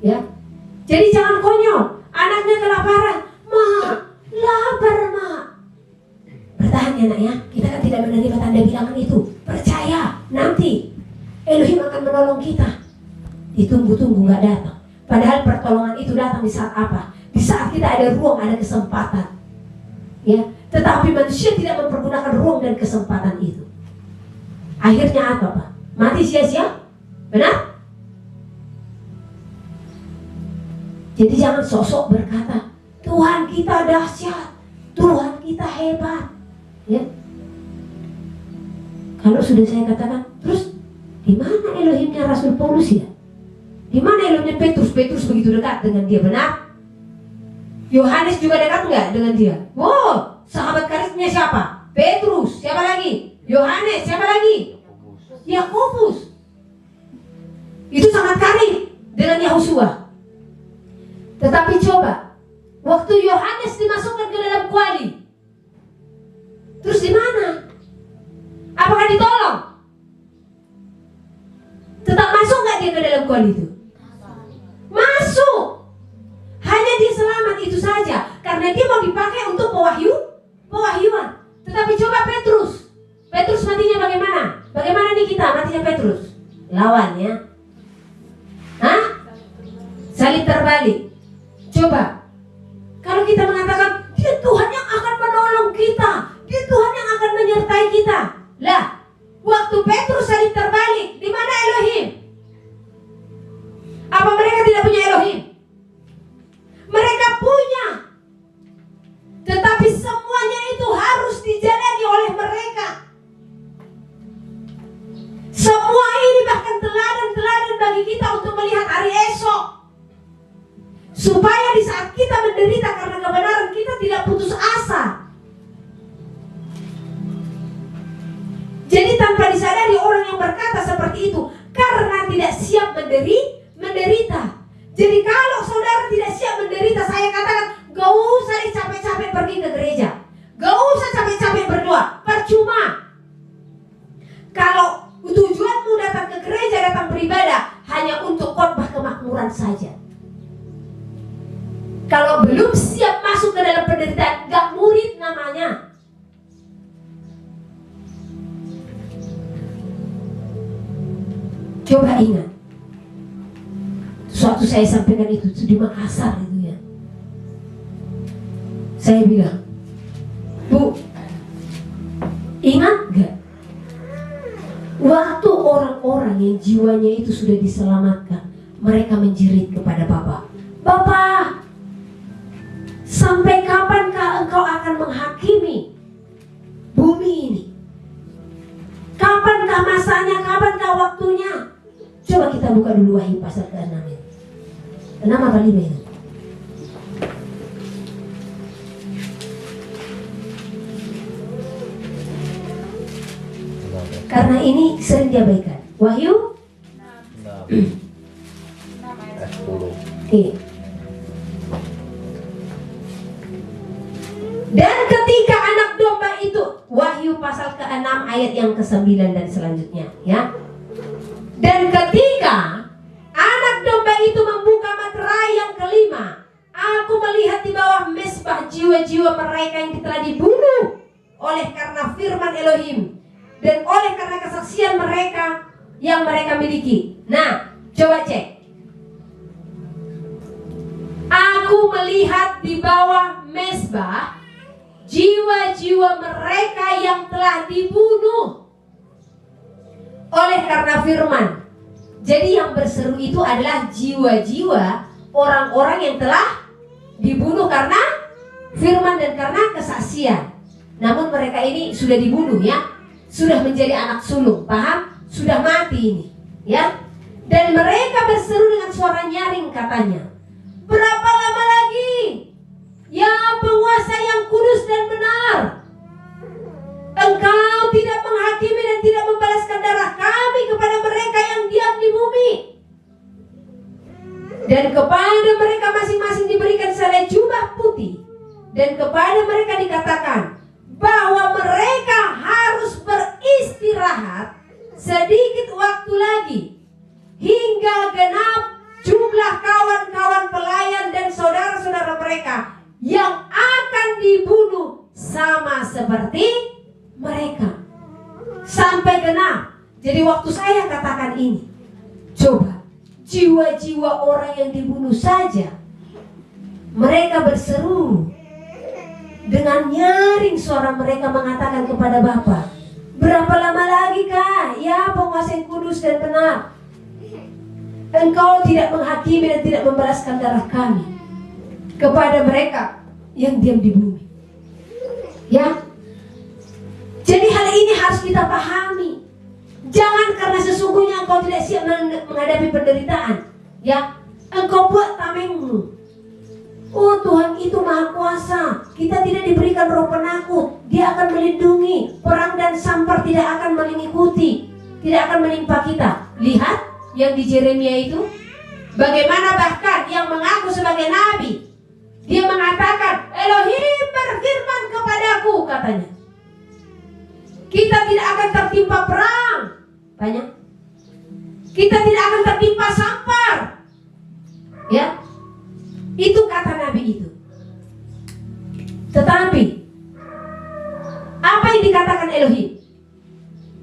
ya. Jadi jangan konyol. Anaknya kelaparan, mak, lapar mak. Bertahan ya nak ya. Kita kan tidak menerima tanda bilangan itu. Percaya, nanti Elohim akan menolong kita. Ditunggu-tunggu gak datang. Padahal pertolongan itu datang di saat apa? Di saat kita ada ruang, ada kesempatan, ya. Tetapi manusia tidak mempergunakan ruang dan kesempatan itu. Akhirnya apa Pak? Mati sia-sia? Benar? Jadi jangan sosok berkata Tuhan kita dahsyat, Tuhan kita hebat, ya. Kalau sudah saya katakan, terus di mana Elohimnya Rasul Paulus ya? Di mana Elohimnya Petrus? Petrus begitu dekat dengan dia, benar? Yohanes juga dekat enggak dengan dia? Wow, sahabat karibnya siapa? Petrus. Siapa lagi? Yohanes. Siapa lagi? Yakobus. Itu sangat karib dengan Yahusua. Tetapi coba, waktu Yohanes dimasukkan ke dalam kuali, terus di mana? Apakah ditolong? Tetap masuk nggak dia ke dalam kuali itu? Masuk. Hanya dia selamat itu saja, karena dia mau dipakai untuk pewahyuan. Tetapi coba Petrus matinya bagaimana? Bagaimana nih kita matinya Petrus? Lawannya, hah? Salib terbalik. Coba, kalau kita mengatakan dia Tuhan yang akan menolong kita, dia Tuhan yang akan menyertai kita. Lah, waktu Petrus salib terbalik, di mana Elohim? Apa mereka tidak punya Elohim? Mereka punya. Tetapi semuanya itu harus dijalani oleh mereka. Semua ini bahkan teladan-teladan bagi kita untuk melihat hari esok. Supaya di saat kita menderita karena kebenaran, kita tidak putus asa. Jadi tanpa disadari orang yang berkata seperti itu karena tidak siap menderita. Jadi kalau saudara tidak siap menderita, saya katakan gak usah capek-capek pergi ke gereja, gak usah capek-capek berdoa, percuma. Kalau tujuanmu datang ke gereja, datang beribadah hanya untuk khotbah kemakmuran saja, kalau belum siap masuk ke dalam penderitaan, gak murid namanya. Coba ingat, suatu saya sampaikan itu di Makassar itu ya. Saya bilang, Bu, ingat gak? Waktu orang-orang yang jiwanya itu sudah diselamatkan, mereka menjerit kepada Bapak, Bapak, sampai kapankah engkau akan menghakimi bumi ini? Kapankah masanya, kapankah waktunya? Coba kita buka dulu Wahyu pasal ke-6 ini. 6 apa 5 ini? Karena ini sering diabaikan. Wahyu 6 ayat 10. Dan ketika anak domba itu, Wahyu pasal ke-6 ayat yang ke-9 dan selanjutnya ya. Dan ketika anak domba itu membuka materai yang kelima, aku melihat di bawah mezbah jiwa-jiwa mereka yang telah dibunuh oleh karena firman Elohim dan oleh karena kesaksian mereka yang mereka miliki. Nah, coba cek. Aku melihat di bawah mezbah jiwa-jiwa mereka yang telah dibunuh oleh karena firman. Jadi yang berseru itu adalah jiwa-jiwa orang-orang yang telah dibunuh karena firman dan karena kesaksian. Namun mereka ini sudah dibunuh ya, sudah menjadi anak sulung, paham? Sudah mati ini ya. Dan mereka berseru dengan suara nyaring katanya, berapa lama lagi ya penguasa yang kudus dan benar, engkau tidak menghakimi dan tidak membalaskan darah kami kepada mereka yang diam di bumi? Dan kepada mereka masing-masing diberikan selai jubah putih, dan kepada mereka dikatakan bahwa mereka harus beristirahat sedikit waktu lagi hingga genap jumlah kawan-kawan pelayan dan saudara-saudara mereka yang akan dibunuh sama seperti mereka. Sampai genap. Jadi waktu saya katakan ini, coba jiwa-jiwa orang yang dibunuh saja, mereka berseru dengan nyaring, suara mereka mengatakan kepada Bapa, berapa lama lagi kah ya penguasa yang kudus dan benar, engkau tidak menghakimi dan tidak membalaskan darah kami kepada mereka yang diam di bumi ya. Jadi hal ini harus kita pahami. Jangan karena sesungguhnya engkau tidak siap menghadapi penderitaan, Ya, engkau buat tamengmu. Oh, Tuhan itu maha kuasa. Kita tidak diberikan roh penakut. Dia akan melindungi. Perang dan sampar tidak akan mengikuti, tidak akan menimpa kita. Lihat yang di Yeremia itu, bagaimana bahkan yang mengaku sebagai nabi, dia mengatakan, Elohim berfirman kepadaku, katanya, kita tidak akan tertimpa perang. Banyak. Kita tidak akan tertimpa sampar. Ya, itu kata nabi itu. Tetapi apa yang dikatakan Elohim?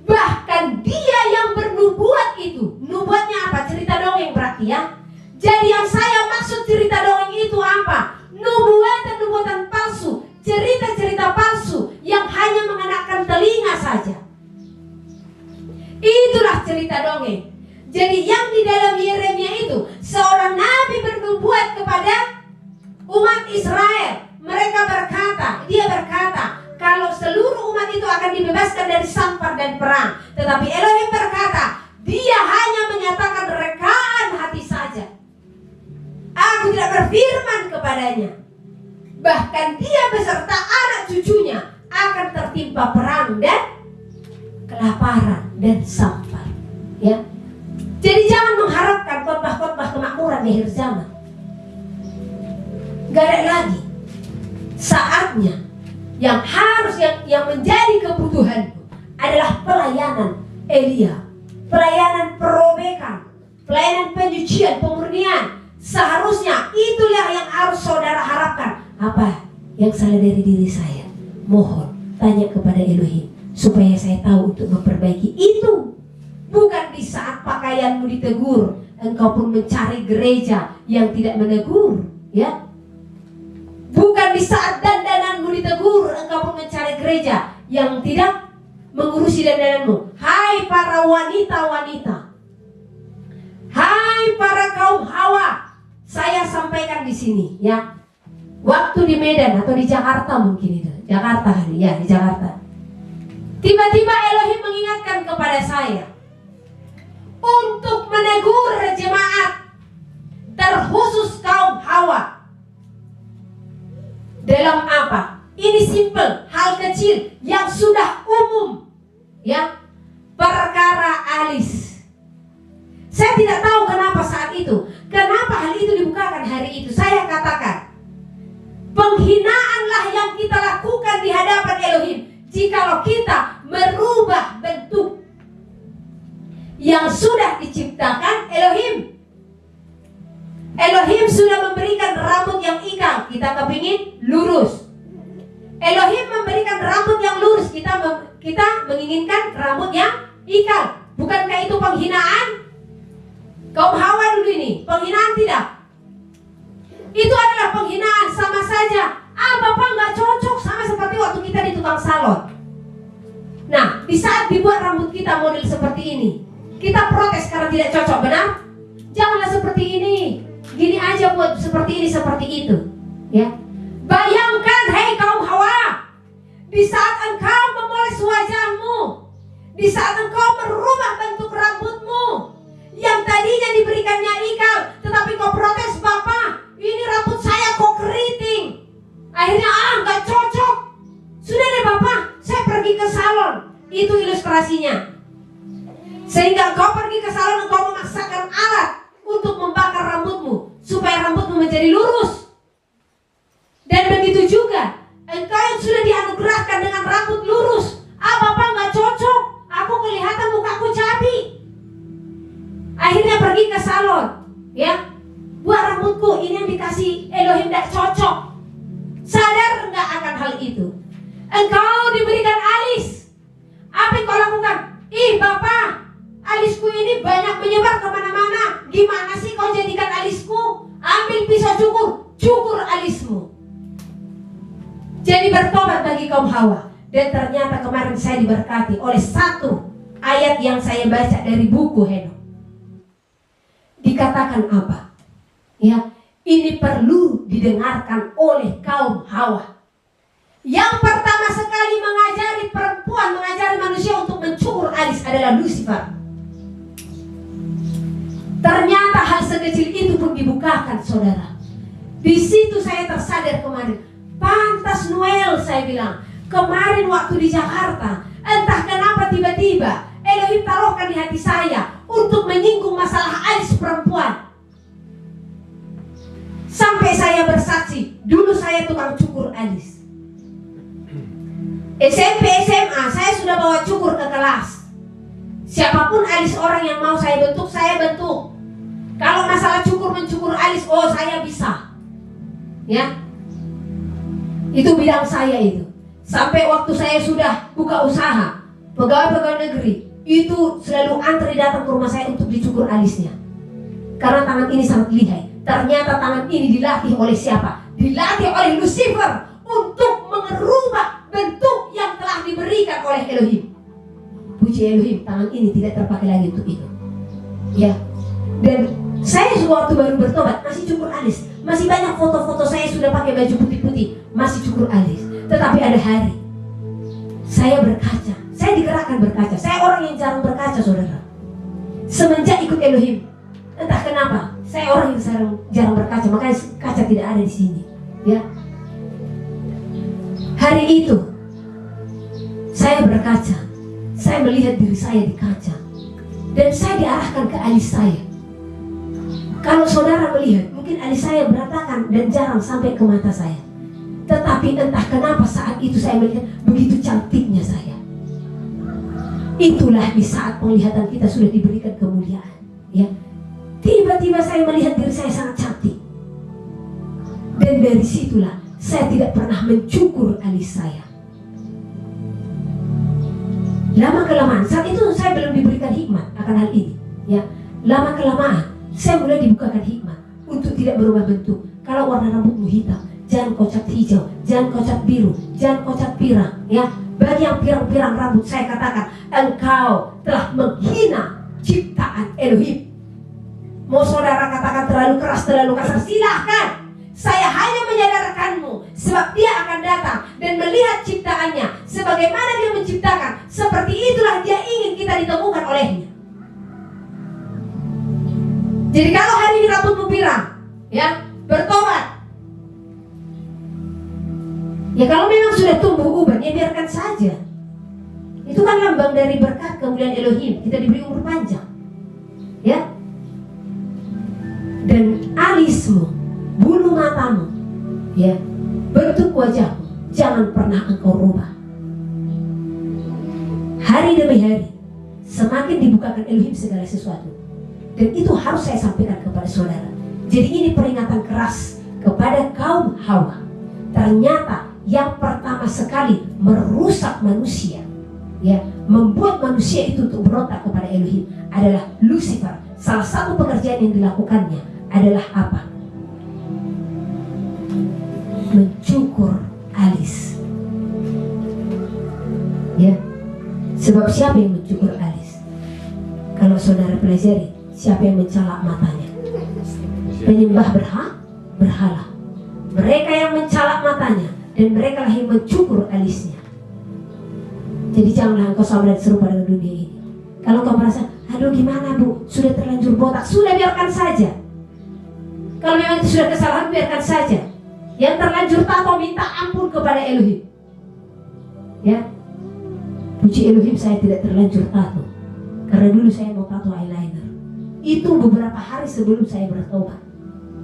Bahkan dia yang bernubuat itu. Nubuatnya apa? Cerita dongeng berarti ya. Jadi yang saya maksud cerita dongeng itu apa? Nubuatan-nubuatan palsu, cerita-cerita palsu yang hanya mengenakan telinga saja. Itulah cerita dongeng. Jadi yang di dalam Yeremia itu, seorang nabi bernubuat kepada umat Israel. Mereka berkata, dia berkata, kalau seluruh umat itu akan dibebaskan dari sampar dan perang. Tetapi Elohim berkata, dia hanya menyatakan rekaan hati saja. Aku tidak berfirman kepadanya. Bahkan dia beserta anak cucunya akan tertimpa perang dan kelaparan dan sampar. Ya. Jadi jangan mengharapkan khotbah-khotbah kemakmuran di akhir zaman. Gak ada lagi. Saatnya yang harus yang menjadi kebutuhan adalah pelayanan Elia, pelayanan perobekan, pelayanan penyucian, pemurnian. Seharusnya itulah yang harus saudara harapkan. Apa yang salah dari diri saya? Mohon tanya kepada Elohim supaya saya tahu untuk memperbaiki itu. Bukan di saat pakaianmu ditegur, engkau pun mencari gereja yang tidak menegur, ya. Bukan di saat dandananmu ditegur, engkau pun mencari gereja yang tidak mengurusi dandananmu. Hai para wanita-wanita, hai para kaum Hawa, saya sampaikan di sini, ya. Waktu di Medan atau di Jakarta mungkin itu, Jakarta kali ya, di Jakarta. Tiba-tiba Elohim mengingatkan kepada saya untuk menegur jemaat, terkhusus kaum Hawa. Dalam apa? Ini simple, hal kecil yang sudah umum, ya. Perkara alis. Saya tidak tahu kenapa saat itu, kenapa hal itu dibukakan hari itu. Saya katakan, penghinaanlah yang kita lakukan di hadapan Elohim jikalau kita merubah bentuk yang sudah diciptakan Elohim. Elohim sudah memberikan rambut yang ikal, kita kepingin lurus. Elohim memberikan rambut yang lurus, kita menginginkan rambut yang ikal. Bukankah itu penghinaan? Kaum Hawa dulu ini, penghinaan tidak? Itu adalah penghinaan, sama saja. Bapak nggak cocok, sama seperti waktu kita di tukang salon. Nah, di saat dibuat rambut kita model seperti ini, kita protes karena tidak cocok, benar? Janganlah seperti ini. Gini aja buat seperti ini, seperti itu. Ya. Bayangkan, hei kaum Hawa, di saat engkau memoles wajahmu, di saat engkau merubah bentuk rambutmu, yang tadinya diberikannya ikal, tetapi kau protes, Bapak, ini rambut saya kok keriting. Akhirnya, nggak cocok. Sudah deh Bapak, saya pergi ke salon. Itu ilustrasinya. Sehingga kau pergi ke salon, kau memaksakan alat untuk membakar rambutmu supaya rambutmu menjadi lurus. Dan begitu juga engkau yang sudah dianugerahkan dengan rambut lurus, Bapak nggak cocok, aku kelihatan mukaku cabi. Akhirnya pergi ke salon, ya, buat rambutku ini yang dikasih Elohim tidak cocok. Sadar nggak akan hal itu? Engkau diberikan alis, apa yang kau lakukan? Bapak, alisku ini banyak menyebar kemana-mana. Gimana sih kau jadikan alisku? Ambil pisau cukur alismu. Jadi bertobat bagi kaum Hawa. Dan ternyata kemarin saya diberkati oleh satu ayat yang saya baca dari buku Henok. Dikatakan apa? Ya, ini perlu didengarkan oleh kaum Hawa. Yang pertama sekali mengajari perempuan, mengajari manusia untuk mencukur alis adalah Lucifer. Ternyata hal sekecil itu pun dibukakan, saudara. Di situ saya tersadar kemarin. Pantas Noel, saya bilang. Kemarin waktu di Jakarta, entah kenapa tiba-tiba Elohim taruhkan di hati saya untuk menyinggung masalah alis perempuan. Sampai saya bersaksi, dulu saya tukang cukur alis. SMP, SMA, saya sudah bawa cukur ke kelas. Siapapun alis orang yang mau saya bentuk, saya bentuk. Kalau masalah mencukur alis, oh saya bisa. Ya, itu bidang saya itu. Sampai waktu saya sudah buka usaha, pegawai-pegawai negeri itu selalu antri datang ke rumah saya untuk dicukur alisnya. Karena tangan ini sangat lihai. Ternyata tangan ini dilatih oleh siapa? Dilatih oleh Lucifer untuk merubah bentuk yang telah diberikan oleh Elohim. Puji Elohim, tangan ini tidak terpakai lagi untuk itu. Ya, dan saya waktu baru bertobat masih cukur alis. Masih banyak foto-foto saya sudah pakai baju putih-putih, masih cukur alis. Tetapi ada hari saya berkaca, saya digerakkan berkaca. Saya orang yang jarang berkaca, saudara. Semenjak ikut Elohim, entah kenapa saya orang yang jarang berkaca, makanya kaca tidak ada di sini. Ya, hari itu saya berkaca, saya melihat diri saya di kaca, dan saya diarahkan ke alis saya. Kalau saudara melihat, mungkin alis saya berantakan dan jarang sampai ke mata saya. Tetapi entah kenapa saat itu saya melihat begitu cantiknya saya. Itulah di saat penglihatan kita sudah diberikan kemuliaan. Ya, tiba-tiba saya melihat diri saya sangat cantik. Dan dari situlah saya tidak pernah mencukur alis saya. Lama-kelamaan, saat itu saya belum diberikan hikmat akan hal ini. Ya, lama-kelamaan saya mulai dibukakan hikmat untuk tidak berubah bentuk. Kalau warna rambutmu hitam, jangan kau cat hijau, jangan kau cat biru, jangan kau cat pirang. Ya, bagi yang pirang-pirang rambut saya katakan, engkau telah menghina ciptaan Elohim. Mau saudara katakan terlalu keras, terlalu kasar, silahkan. Saya hanya menyadarkanmu, sebab dia akan datang dan melihat ciptaannya sebagaimana dia menciptakan. Seperti itulah dia ingin kita ditemukan olehnya. Jadi kalau hari ini rambutmu pirang, ya, bertobat. Ya kalau memang sudah tumbuh uban, ya biarkan saja. Itu kan lambang dari berkat kemuliaan Elohim. Kita diberi umur panjang. Ya. Dan alismu, bulu matamu, ya, bentuk wajahmu, jangan pernah engkau rubah. Hari demi hari, semakin dibukakan Elohim segala sesuatu. Dan itu harus saya sampaikan kepada saudara. Jadi ini peringatan keras kepada kaum Hawa. Ternyata yang pertama sekali merusak manusia, ya, membuat manusia itu untuk berontak kepada Elohim adalah Lucifer. Salah satu pekerjaan yang dilakukannya adalah apa? Mencukur alis. Ya, sebab siapa yang mencukur alis? Kalau saudara pelajari, siapa yang mencalak matanya? Penyembah berhala. Mereka yang mencalak matanya, dan mereka lah yang mencukur alisnya. Jadi janganlah engkau sama dan serupa dengan dunia ini. Kalau kau merasa, aduh gimana bu, sudah terlanjur botak, sudah biarkan saja. Kalau memang itu sudah kesalahan, biarkan saja. Yang terlanjur tato, minta ampun kepada Elohim. Ya, puji Elohim saya tidak terlanjur tato. Karena dulu saya mau tato eyeliner. Itu beberapa hari sebelum saya bertobat.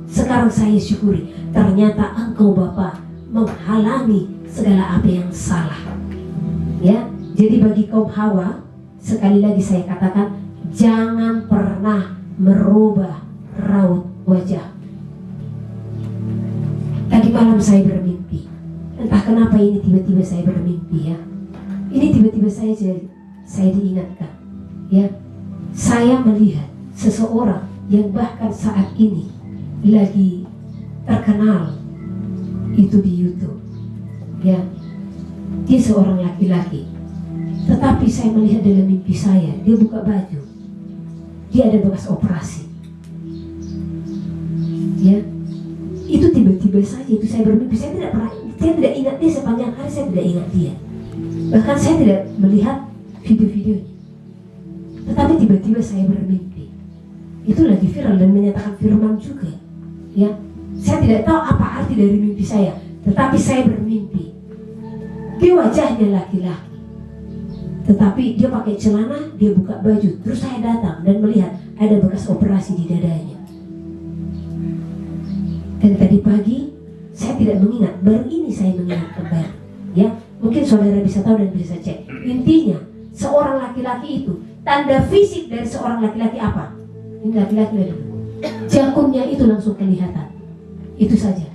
Sekarang saya syukuri, ternyata engkau Bapa menghalangi segala apa yang salah. Ya, jadi bagi kaum Hawa, sekali lagi saya katakan, jangan pernah merubah raut wajah. Tadi malam saya bermimpi. Entah kenapa ini tiba-tiba saya bermimpi, ya. Ini tiba-tiba saya diingatkan, ya. Saya melihat seseorang yang bahkan saat ini lagi terkenal itu di YouTube, ya. Dia seorang laki-laki, tetapi saya melihat dalam mimpi saya, dia buka baju, dia ada bekas operasi, ya. Itu tiba-tiba saja itu saya bermimpi. Saya tidak ingat dia sepanjang hari, saya tidak ingat dia. Bahkan saya tidak melihat video-videonya. Tetapi tiba-tiba saya bermimpi. itu lagi viral dan menyatakan firman juga. Ya, saya tidak tahu apa arti dari mimpi saya, tetapi saya bermimpi dia wajahnya laki-laki, tetapi dia pakai celana, dia buka baju. Terus saya datang dan melihat ada bekas operasi di dadanya. Dan tadi pagi saya tidak mengingat, baru ini saya mengingat kembali. Ya, mungkin saudara bisa tahu dan bisa cek. Intinya, seorang laki-laki itu, tanda fisik dari seorang laki-laki apa? Ini laki-laki ada jakunnya itu langsung kelihatan. Itu saja.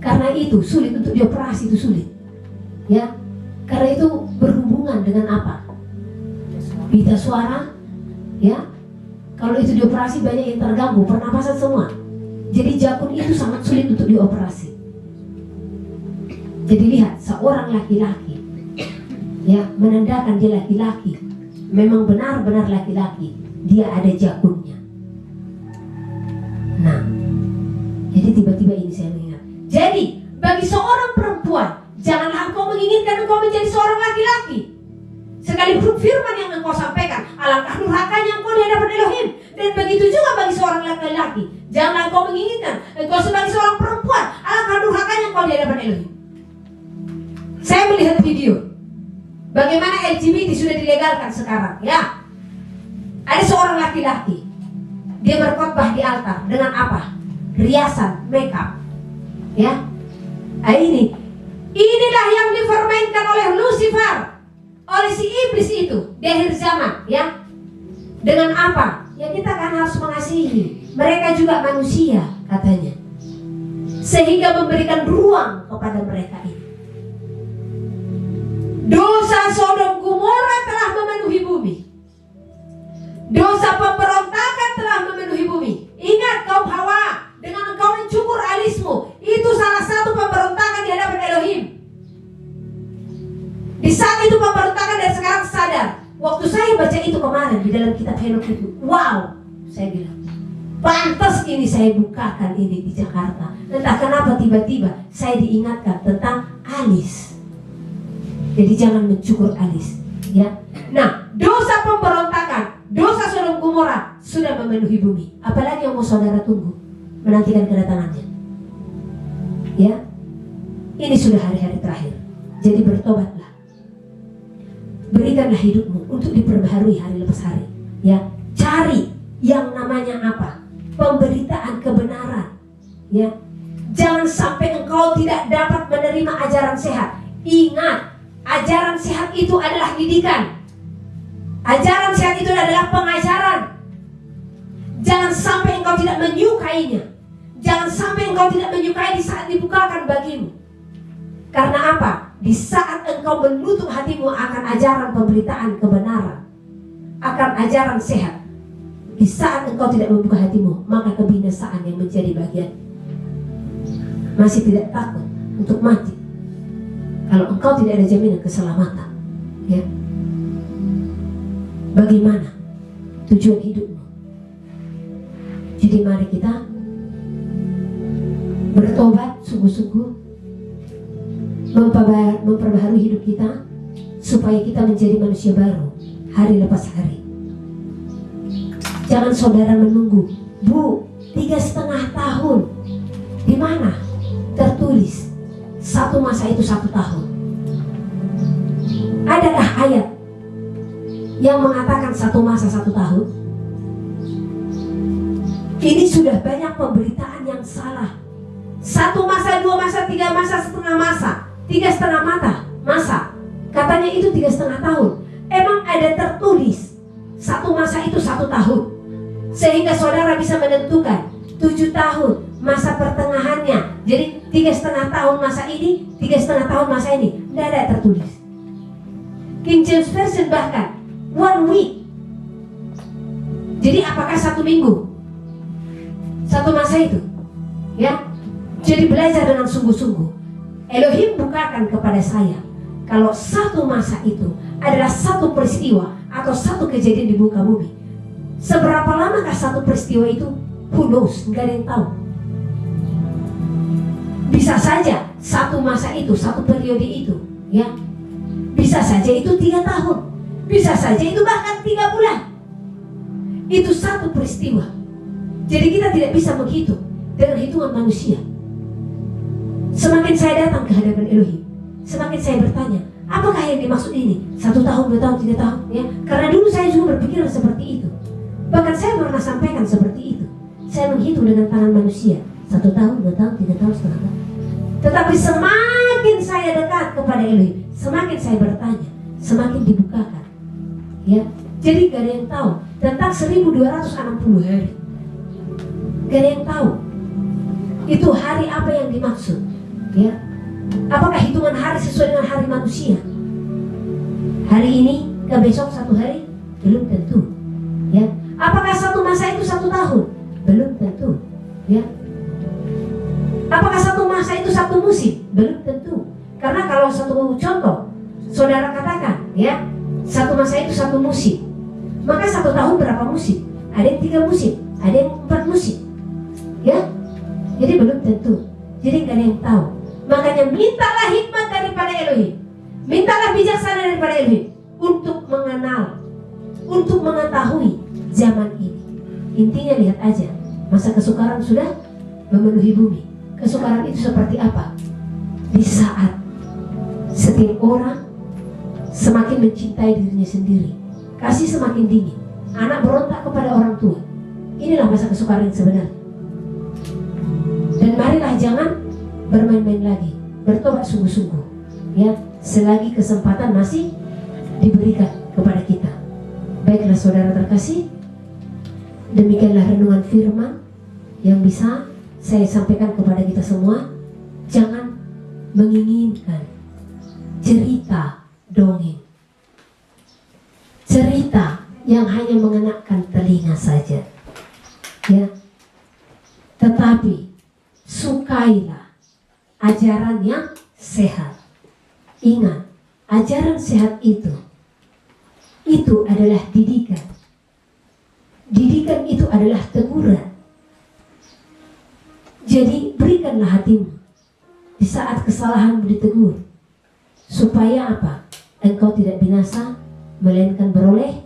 Karena itu sulit untuk dioperasi, itu sulit. Ya, karena itu berhubungan dengan apa? Pita suara. Ya, kalau itu dioperasi banyak yang terganggu, pernapasan semua. Jadi jakun itu sangat sulit untuk dioperasi. Jadi lihat, seorang laki-laki, ya, menandakan dia laki-laki, memang benar-benar laki-laki, dia ada jakunnya. Nah, jadi tiba-tiba ini saya mengingat. Jadi bagi seorang perempuan, janganlah engkau menginginkan engkau menjadi seorang laki-laki. Sekalipun firman yang engkau sampaikan, alangkah durhakanya engkau di hadapan Elohim. Dan begitu juga bagi seorang laki-laki, janganlah engkau menginginkan engkau sebagai seorang perempuan, alangkah durhakanya engkau di hadapan Elohim. Saya melihat video bagaimana LGBT sudah dilegalkan sekarang. Ya, ada seorang laki-laki, dia berkhotbah di altar dengan apa? Riasan, makeup. Ya, inilah yang dipermainkan oleh Lucifer, oleh si iblis itu di akhir zaman. Ya, dengan apa? Ya, kita kan harus mengasihi. Mereka juga manusia, katanya, sehingga memberikan ruang kepada mereka ini. Dosa Sodom Gomora telah memenuhi bumi. Dosa pemberontakan telah memenuhi bumi. Ingat kaum Hawa, dengan engkau mencukur alismu, itu salah satu pemberontakan di hadapan Elohim. Di saat itu pemberontakan dan sekarang sadar. Waktu saya baca itu kemarin di dalam kitab Henok itu, wow, saya bilang, pantas ini saya bukakan ini di Jakarta. Entah kenapa tiba-tiba saya diingatkan tentang alis. Jadi jangan mencukur alis, ya. Nah, dosa pemberontakan, dosa Sodom Gomora sudah memenuhi bumi. Apalagi yang mau saudara tunggu? Menantikan kedatangannya. Ya, ini sudah hari-hari terakhir. Jadi bertobatlah. Berikanlah hidupmu untuk diperbaharui hari lepas hari. Ya, cari yang namanya apa? Pemberitaan kebenaran. Ya, jangan sampai engkau tidak dapat menerima ajaran sehat. Ingat, ajaran sehat itu adalah didikan. Ajaran sehat itu adalah pengajaran. Jangan sampai engkau tidak menyukainya. Jangan sampai engkau tidak menyukai di saat dibukakan bagimu. Karena apa? Di saat engkau menutup hatimu akan ajaran pemberitaan kebenaran, akan ajaran sehat, di saat engkau tidak membuka hatimu, maka kebinasaan yang menjadi bagian. Masih tidak takut untuk mati kalau engkau tidak ada jaminan keselamatan. Ya, bagaimana tujuan hidupmu? Jadi mari kita bertobat sungguh-sungguh, memperbaharui hidup kita supaya kita menjadi manusia baru hari lepas hari. Jangan saudara menunggu, Bu, 3,5 tahun. Di mana tertulis satu masa itu 1 tahun? Adakah ayat yang mengatakan satu masa 1 tahun? Ini sudah banyak pemberitaan yang salah. 1 masa, 2 masa, 3 masa, setengah masa, 3,5 masa. Katanya itu 3,5 tahun. Emang ada tertulis satu masa itu 1 tahun, sehingga saudara bisa menentukan 7 tahun masa pertengahannya. Jadi 3,5 tahun masa ini, 3,5 tahun masa ini. Tidak ada tertulis. King James Version bahkan 1 week. Jadi apakah 1 minggu? 1 masa itu, ya. Jadi belajar dengan sungguh-sungguh. Elohim bukakan kepada saya kalau 1 masa itu adalah 1 peristiwa atau 1 kejadian di muka bumi. Seberapa lamakah 1 peristiwa itu? Who knows? Nggak ada yang tahu. Bisa saja 1 masa itu, 1 periode itu, ya. Bisa saja itu 3 tahun. Bisa saja itu bahkan 3 bulan. Itu satu peristiwa. Jadi kita tidak bisa menghitung dengan hitungan manusia. Semakin saya datang ke hadapan Elohim, semakin saya bertanya, apakah yang dimaksud ini? 1 tahun, 2 tahun, 3 tahun, ya? Karena dulu saya juga berpikir seperti itu. Bahkan saya pernah sampaikan seperti itu. Saya menghitung dengan tangan manusia, 1 tahun, 2 tahun, 3 tahun, setengah tahun. Tetapi semakin saya dekat kepada Elohim, semakin saya bertanya, semakin dibukakan. Ya, jadi gak ada yang tahu tentang 1260 hari. Gak ada yang tahu itu hari apa yang dimaksud. Ya, apakah hitungan hari sesuai dengan hari manusia? Hari ini ke besok 1 hari? Belum tentu. Ya, apakah satu masa itu 1 tahun? Belum tentu. Ya, apakah satu masa itu 1 musim? Belum tentu. Karena kalau satu contoh, saudara katakan, ya, 1 masa itu 1 musim, maka 1 tahun berapa musim? Ada yang 3 musim, ada yang 4 musim. Ya, jadi belum tentu. Jadi gak ada yang tahu. Makanya mintalah hikmat daripada Elohim, mintalah bijaksana daripada Elohim untuk mengenal, untuk mengetahui zaman ini. Intinya lihat aja, masa kesukaran sudah memenuhi bumi. Kesukaran itu seperti apa? Di saat setiap orang semakin mencintai dirinya sendiri, kasih semakin dingin, anak berontak kepada orang tua. Inilah masa kesukaran yang sebenarnya. Dan marilah jangan bermain-main lagi, bertobat sungguh-sungguh, ya, selagi kesempatan masih diberikan kepada kita. Baiklah saudara terkasih, demikianlah renungan firman yang bisa saya sampaikan kepada kita semua. Jangan menginginkan cerita dongeng, cerita yang hanya mengenakan telinga saja, ya. Tetapi sukailah ajaran yang sehat. Ingat, ajaran sehat itu adalah didikan. Didikan itu adalah teguran. Jadi berikanlah hatimu di saat kesalahanmu ditegur, supaya apa? Engkau tidak binasa, melainkan beroleh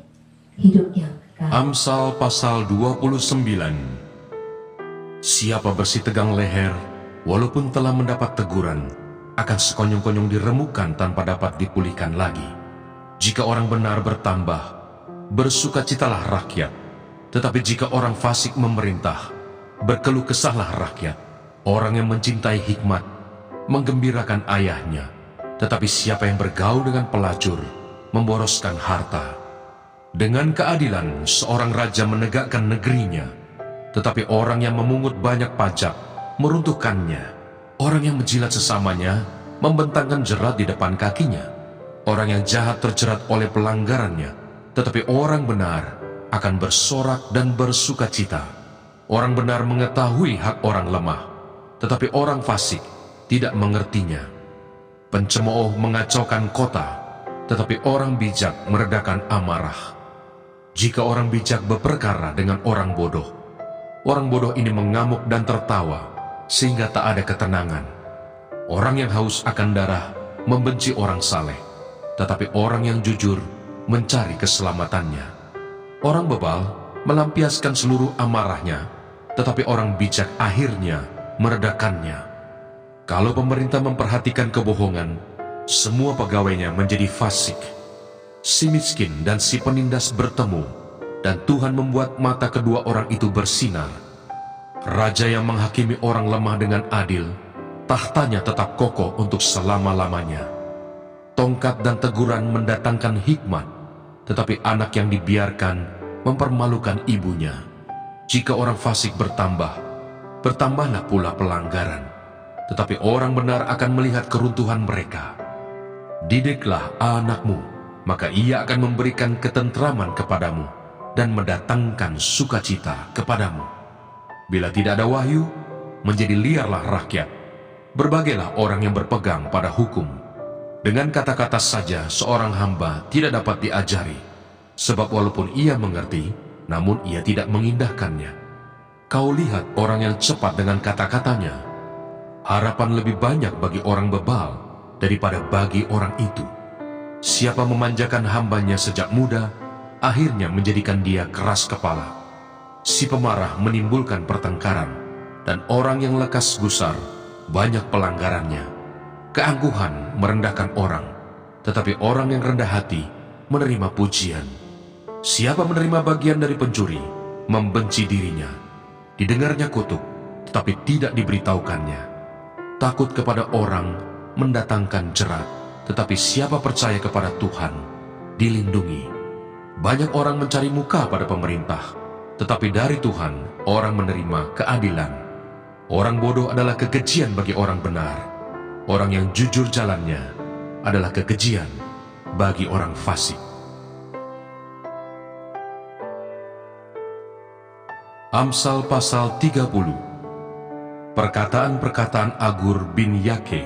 hidup yang kekal. Amsal pasal 29. Siapa bersih tegang leher, walaupun telah mendapat teguran, akan sekonyong-konyong diremukkan tanpa dapat dipulihkan lagi. Jika orang benar bertambah, bersukacitalah rakyat. Tetapi jika orang fasik memerintah, berkeluh kesahlah rakyat. Orang yang mencintai hikmat, menggembirakan ayahnya. Tetapi siapa yang bergaul dengan pelacur, memboroskan harta. Dengan keadilan, seorang raja menegakkan negerinya. Tetapi orang yang memungut banyak pajak, meruntuhkannya. Orang yang menjilat sesamanya, membentangkan jerat di depan kakinya. Orang yang jahat terjerat oleh pelanggarannya, tetapi orang benar akan bersorak dan bersukacita. Orang benar mengetahui hak orang lemah, tetapi orang fasik tidak mengertinya. Pencemooh mengacaukan kota, tetapi orang bijak meredakan amarah. Jika orang bijak berperkara dengan orang bodoh, orang bodoh ini mengamuk dan tertawa, sehingga tak ada ketenangan. Orang yang haus akan darah membenci orang saleh, tetapi orang yang jujur mencari keselamatannya. Orang bebal melampiaskan seluruh amarahnya, tetapi orang bijak akhirnya meredakannya. Kalau pemerintah memperhatikan kebohongan, semua pegawainya menjadi fasik. Si miskin dan si penindas bertemu, dan Tuhan membuat mata kedua orang itu bersinar. Raja yang menghakimi orang lemah dengan adil, tahtanya tetap kokoh untuk selama-lamanya. Tongkat dan teguran mendatangkan hikmat, tetapi anak yang dibiarkan mempermalukan ibunya. Jika orang fasik bertambah, bertambahlah pula pelanggaran, tetapi orang benar akan melihat keruntuhan mereka. Didiklah anakmu, maka ia akan memberikan ketentraman kepadamu dan mendatangkan sukacita kepadamu. Bila tidak ada wahyu, menjadi liarlah rakyat. Berbagailah orang yang berpegang pada hukum. Dengan kata-kata saja seorang hamba tidak dapat diajari, sebab walaupun ia mengerti, namun ia tidak mengindahkannya. Kau lihat orang yang cepat dengan kata-katanya. Harapan lebih banyak bagi orang bebal daripada bagi orang itu. Siapa memanjakan hambanya sejak muda, akhirnya menjadikan dia keras kepala. Si pemarah menimbulkan pertengkaran, dan orang yang lekas gusar banyak pelanggarannya. Keangkuhan merendahkan orang, tetapi orang yang rendah hati menerima pujian. Siapa menerima bagian dari pencuri, membenci dirinya. Didengarnya kutuk, tetapi tidak diberitahukannya. Takut kepada orang mendatangkan jerat, tetapi siapa percaya kepada Tuhan, dilindungi. Banyak orang mencari muka pada pemerintah, tetapi dari Tuhan orang menerima keadilan. Orang bodoh adalah kekejian bagi orang benar. Orang yang jujur jalannya adalah kekejian bagi orang fasik. Amsal pasal 30. Perkataan-perkataan Agur bin Yake.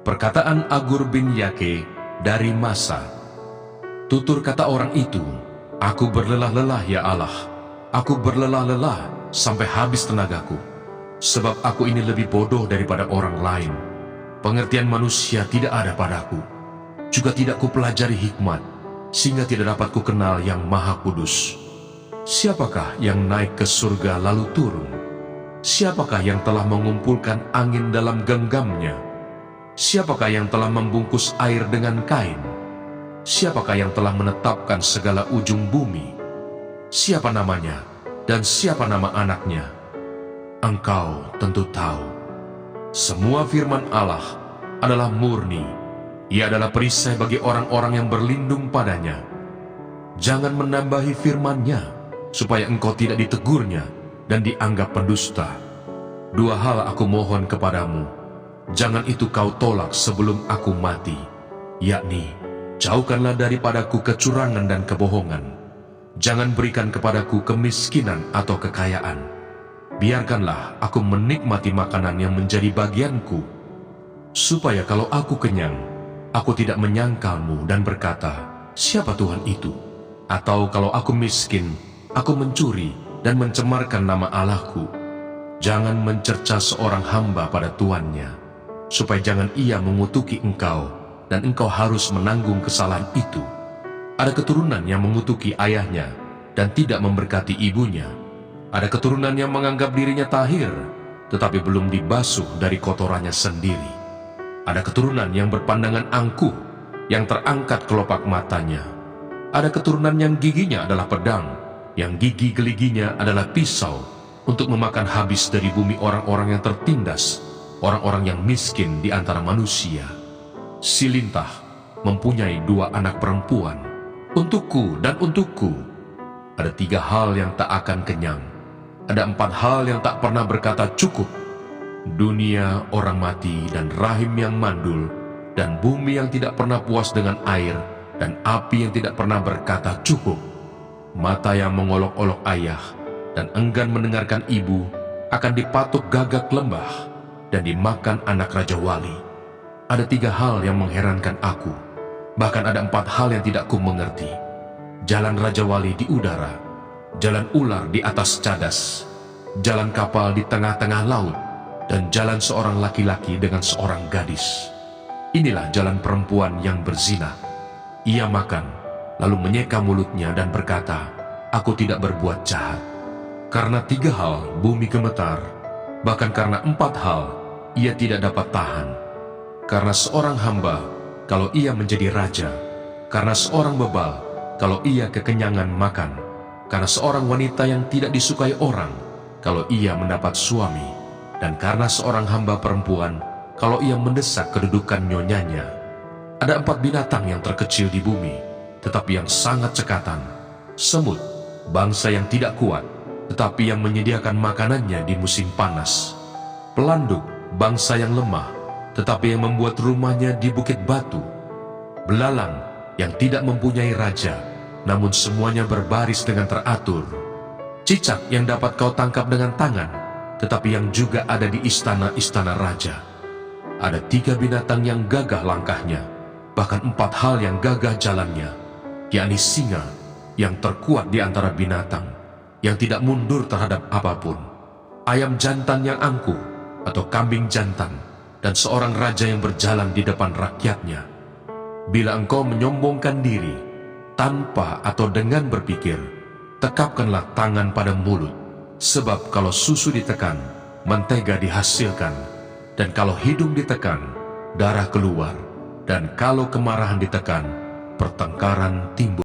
Perkataan Agur bin Yake dari Masa. Tutur kata orang itu, "Aku berlelah-lelah ya Allah, aku berlelah-lelah sampai habis tenagaku, sebab aku ini lebih bodoh daripada orang lain. Pengertian manusia tidak ada padaku, juga tidak kupelajari hikmat, sehingga tidak dapat kukenal yang Maha Kudus. Siapakah yang naik ke surga lalu turun? Siapakah yang telah mengumpulkan angin dalam genggamnya? Siapakah yang telah membungkus air dengan kain? Siapakah yang telah menetapkan segala ujung bumi? Siapa namanya dan siapa nama anaknya? Engkau tentu tahu. Semua firman Allah adalah murni. Ia adalah perisai bagi orang-orang yang berlindung padanya. Jangan menambahi firman-Nya, supaya engkau tidak ditegurnya dan dianggap pendusta. Dua hal aku mohon kepadamu, jangan itu kau tolak sebelum aku mati, yakni, jauhkanlah daripadaku kecurangan dan kebohongan. Jangan berikan kepadaku kemiskinan atau kekayaan. Biarkanlah aku menikmati makanan yang menjadi bagianku, supaya kalau aku kenyang, aku tidak menyangkalmu dan berkata, siapa Tuhan itu? Atau kalau aku miskin, aku mencuri dan mencemarkan nama Allahku. Jangan mencerca seorang hamba pada tuannya, supaya jangan ia mengutuki engkau, dan engkau harus menanggung kesalahan itu. Ada keturunan yang mengutuki ayahnya, dan tidak memberkati ibunya. Ada keturunan yang menganggap dirinya tahir, tetapi belum dibasuh dari kotorannya sendiri. Ada keturunan yang berpandangan angkuh, yang terangkat kelopak matanya. Ada keturunan yang giginya adalah pedang, yang gigi geliginya adalah pisau, untuk memakan habis dari bumi orang-orang yang tertindas, orang-orang yang miskin di antara manusia. Si lintah mempunyai 2 anak perempuan, untukku dan untukku. Ada 3 hal yang tak akan kenyang, ada 4 hal yang tak pernah berkata cukup. Dunia orang mati dan rahim yang mandul, dan bumi yang tidak pernah puas dengan air, dan api yang tidak pernah berkata cukup. Mata yang mengolok-olok ayah dan enggan mendengarkan ibu akan dipatuk gagak lembah dan dimakan anak Raja Wali. Ada 3 hal yang mengherankan aku, bahkan ada 4 hal yang tidak ku mengerti. Jalan Raja Wali di udara, jalan ular di atas cadas, jalan kapal di tengah-tengah laut, dan jalan seorang laki-laki dengan seorang gadis. Inilah jalan perempuan yang berzina. Ia makan, lalu menyeka mulutnya dan berkata, aku tidak berbuat jahat. Karena 3 hal bumi gemetar, bahkan karena 4 hal ia tidak dapat tahan. Karena seorang hamba, kalau ia menjadi raja. Karena seorang bebal, kalau ia kekenyangan makan. Karena seorang wanita yang tidak disukai orang, kalau ia mendapat suami. Dan karena seorang hamba perempuan, kalau ia mendesak kedudukan nyonyanya. Ada 4 binatang yang terkecil di bumi, tetapi yang sangat cekatan. Semut, bangsa yang tidak kuat, tetapi yang menyediakan makanannya di musim panas. Pelanduk, bangsa yang lemah, tetapi yang membuat rumahnya di bukit batu. Belalang, yang tidak mempunyai raja, namun semuanya berbaris dengan teratur. Cicak yang dapat kau tangkap dengan tangan, tetapi yang juga ada di istana-istana raja. Ada 3 binatang yang gagah langkahnya, bahkan 4 hal yang gagah jalannya, yakni singa yang terkuat di antara binatang, yang tidak mundur terhadap apapun, ayam jantan yang angkuh atau kambing jantan, dan seorang raja yang berjalan di depan rakyatnya. Bila engkau menyombongkan diri, tanpa atau dengan berpikir, tekapkanlah tangan pada mulut. Sebab kalau susu ditekan, mentega dihasilkan. Dan kalau hidung ditekan, darah keluar. Dan kalau kemarahan ditekan, pertengkaran timbul.